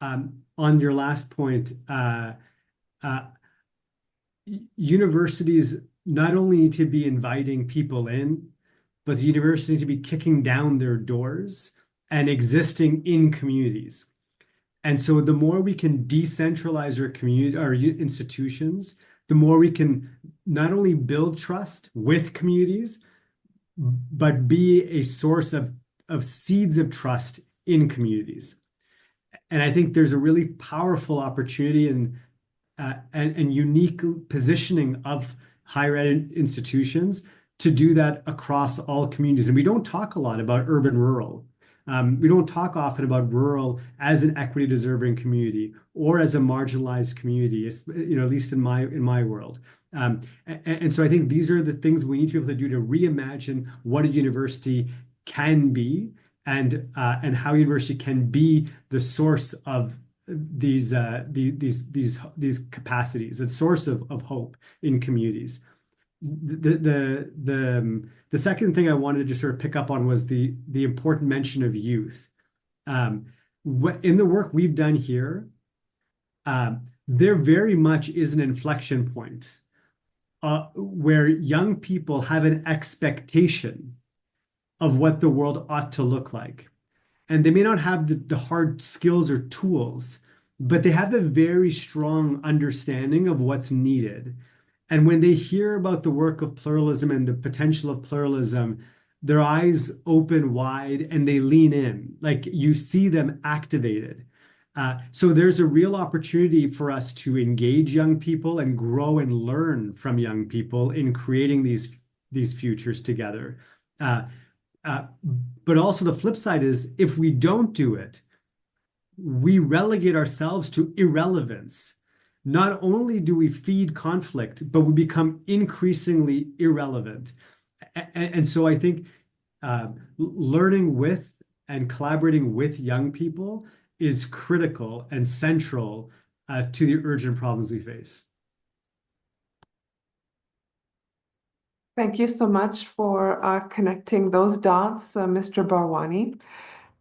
on your last point. Universities not only need to be inviting people in, but the universities need to be kicking down their doors and existing in communities. And so the more we can decentralize our community, our institutions, the more we can not only build trust with communities, but be a source of seeds of trust in communities. And I think there's a really powerful opportunity and unique positioning of higher ed institutions to do that across all communities. And we don't talk a lot about urban-rural. We don't talk often about rural as an equity deserving community or as a marginalized community, at least in my world. And so I think these are the things we need to be able to do to reimagine what a university can be and how university can be the source of these capacities, a source of hope in communities. The second thing I wanted to just sort of pick up on was the important mention of youth. In the work we've done here, there very much is an inflection point where young people have an expectation of what the world ought to look like. And they may not have the hard skills or tools, but they have a very strong understanding of what's needed. And when they hear about the work of pluralism and the potential of pluralism, their eyes open wide and they lean in, like you see them activated. So there's a real opportunity for us to engage young people and grow and learn from young people in creating these futures together. But also the flip side is if we don't do it, we relegate ourselves to irrelevance. Not only do we feed conflict, but we become increasingly irrelevant. And so I think learning with and collaborating with young people is critical and central to the urgent problems we face. Thank you so much for connecting those dots, Mr. Bharwani.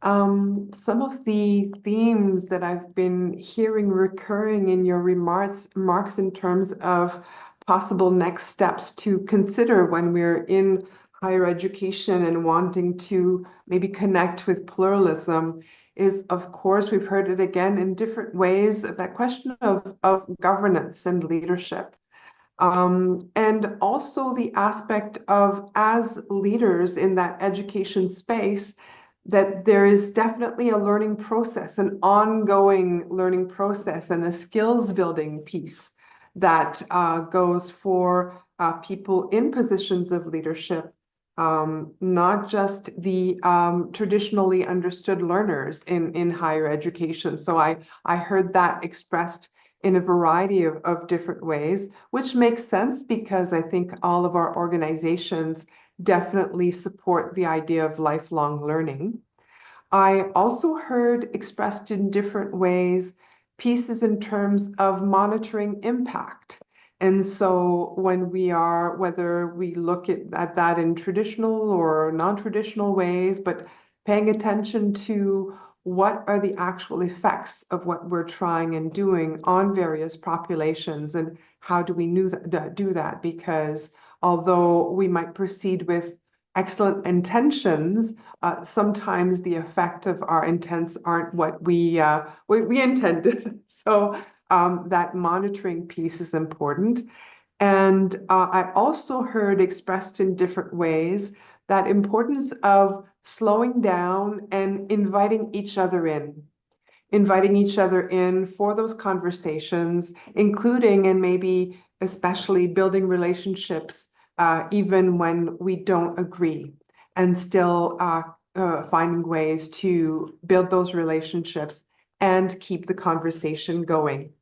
Some of the themes that I've been hearing recurring in your remarks in terms of possible next steps to consider when we're in higher education and wanting to maybe connect with pluralism is, of course, we've heard it again in different ways, that question of governance and leadership. And also the aspect of, as leaders in that education space, that there is definitely a learning process, an ongoing learning process, and a skills building piece that goes for people in positions of leadership, not just the traditionally understood learners in higher education. So I heard that expressed in a variety of different ways, which makes sense because I think all of our organizations definitely support the idea of lifelong learning. I also heard expressed in different ways pieces in terms of monitoring impact. And so when whether we look at that in traditional or non-traditional ways, but paying attention to what are the actual effects of what we're trying and doing on various populations, and how do we do that? Because although we might proceed with excellent intentions, sometimes the effect of our intents aren't what we intended. So that monitoring piece is important. And I also heard expressed in different ways that importance of slowing down and inviting each other in. inviting each other in for those conversations, including and maybe especially building relationships even when we don't agree, and still finding ways to build those relationships and keep the conversation going.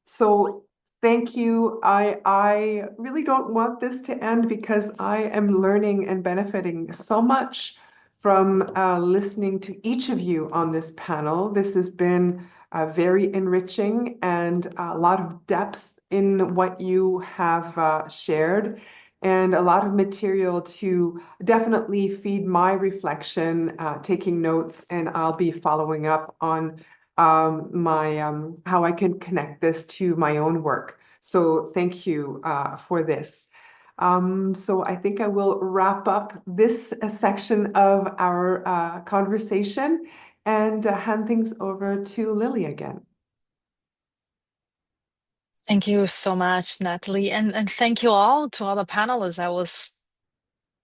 So thank you. I really don't want this to end because I am learning and benefiting so much from listening to each of you on this panel. This has been very enriching and a lot of depth in what you have shared, and a lot of material to definitely feed my reflection, taking notes, and I'll be following up on how I can connect this to my own work. So thank you for this. So I think I will wrap up this section of our conversation and hand things over to Lily again. Thank you so much, Nathalie, and thank you all to all the panelists. I was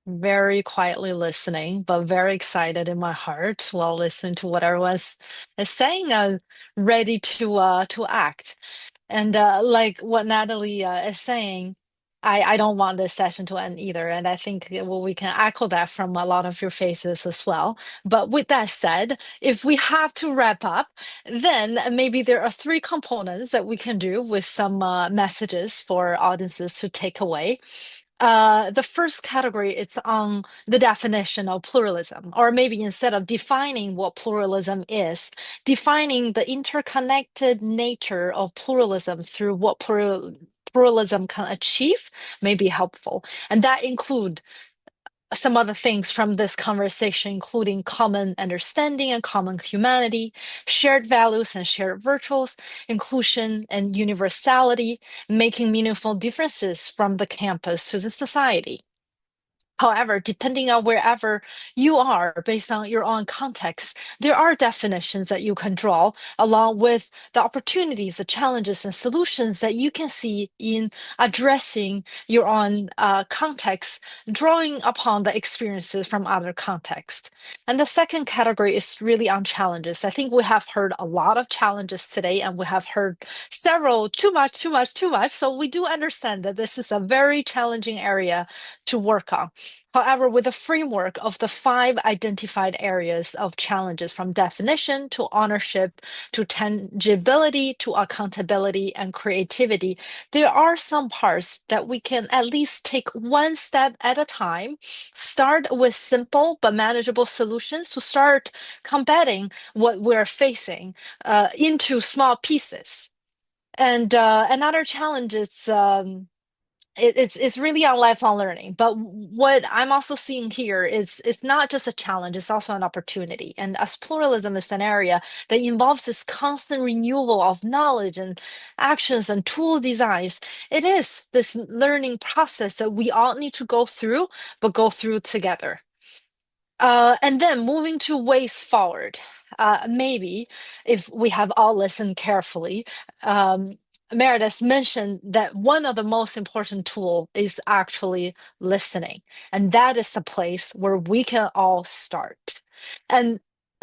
very quietly listening, but very excited in my heart while listening to what everyone is saying, ready to act. And like what Nathalie is saying, I don't want this session to end either. And I think we can echo that from a lot of your faces as well. But with that said, if we have to wrap up, then maybe there are three components that we can do with some messages for audiences to take away. The first category is on the definition of pluralism, or maybe instead of defining what pluralism is, defining the interconnected nature of pluralism through what pluralism can achieve may be helpful. And that include some other things from this conversation, including common understanding and common humanity, shared values and shared virtues, inclusion and universality, making meaningful differences from the campus to the society. However, depending on wherever you are, based on your own context, there are definitions that you can draw along with the opportunities, the challenges, and solutions that you can see in addressing your own context, drawing upon the experiences from other contexts. And the second category is really on challenges. I think we have heard a lot of challenges today, and we have heard several, too much. So we do understand that this is a very challenging area to work on. However, with a framework of the 5 identified areas of challenges, from definition to ownership to tangibility to accountability and creativity, there are some parts that we can at least take one step at a time, start with simple but manageable solutions to start combating what we're facing into small pieces. And another challenge is it's really on lifelong learning. But what I'm also seeing here is it's not just a challenge, it's also an opportunity. And as pluralism is an area that involves this constant renewal of knowledge and actions and tool designs, it is this learning process that we all need to go through, but go through together. And then moving to ways forward, maybe if we have all listened carefully, Meredith mentioned that one of the most important tools is actually listening. And that is the place where we can all start. And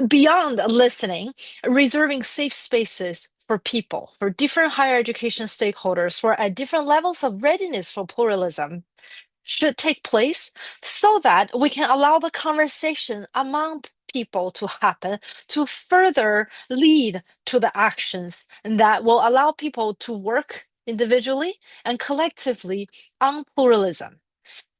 beyond listening, reserving safe spaces for people, for different higher education stakeholders who are at different levels of readiness for pluralism should take place so that we can allow the conversation among people to happen to further lead to the actions that will allow people to work individually and collectively on pluralism.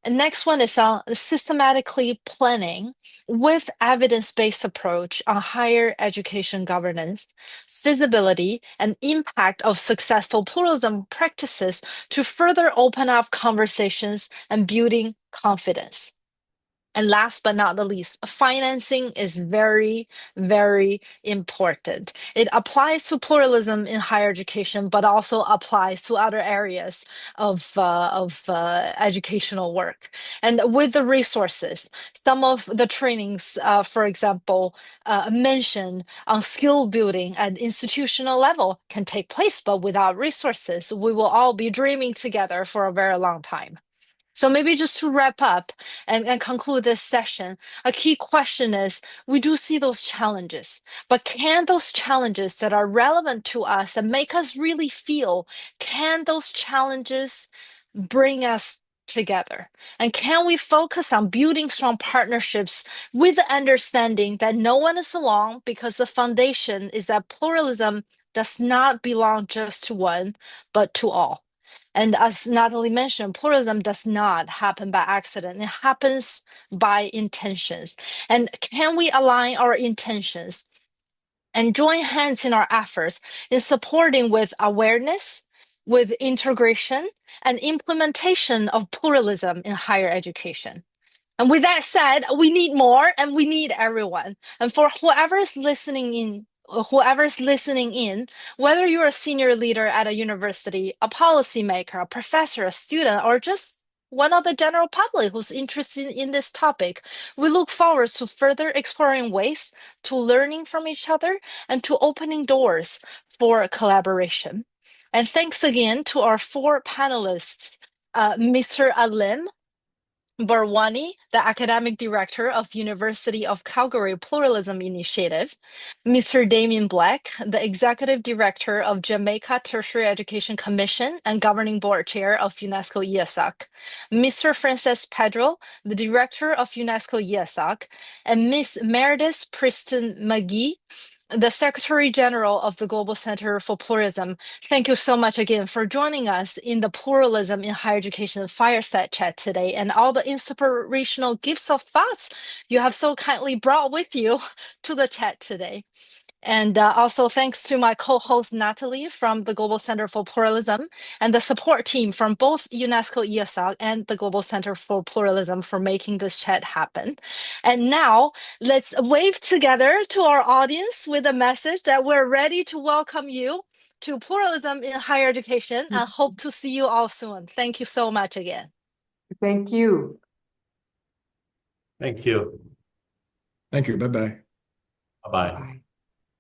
And next one is on systematically planning with evidence-based approach on higher education governance, feasibility, and impact of successful pluralism practices to further open up conversations and building confidence. And last but not the least, financing is very, very important. It applies to pluralism in higher education, but also applies to other areas of educational work. And with the resources, some of the trainings, for example, mentioned on skill building at institutional level can take place, but without resources, we will all be dreaming together for a very long time. So maybe just to wrap up and conclude this session, a key question is, we do see those challenges, but can those challenges that are relevant to us and make us really feel, can those challenges bring us together? And can we focus on building strong partnerships with the understanding that no one is alone, because the foundation is that pluralism does not belong just to one, but to all. And as Nathalie mentioned, pluralism does not happen by accident. It happens by intentions. And can we align our intentions and join hands in our efforts in supporting with awareness, with integration, and implementation of pluralism in higher education? And with that said, we need more and we need everyone. And for whoever's listening in, whether you're a senior leader at a university, a policymaker, a professor, a student, or just one of the general public who's interested in this topic, we look forward to further exploring ways to learning from each other and to opening doors for collaboration. And thanks again to our 4 panelists, Mr. Aleem Bharwani, the Academic Director of University of Calgary Pluralism Initiative, Mr. Dameon Black, the Executive Director of Jamaica Tertiary Education Commission and Governing Board Chair of UNESCO IESALC, Mr. Francesc Pedró, the Director of UNESCO IESALC, and Ms. Meredith Preston McGhie, the Secretary General of the Global Center for Pluralism. Thank you so much again for joining us in the Pluralism in Higher Education fireside chat today, and all the inspirational gifts of thoughts you have so kindly brought with you to the chat today. And also thanks to my co-host Nathalie from the Global Center for Pluralism and the support team from both UNESCO IESALC and the Global Center for Pluralism for making this chat happen. And now let's wave together to our audience with a message that we're ready to welcome you to Pluralism in Higher Education and hope to see you all soon. Thank you so much again. Thank you. Thank you. Thank you. Bye-bye. Bye-bye. Bye.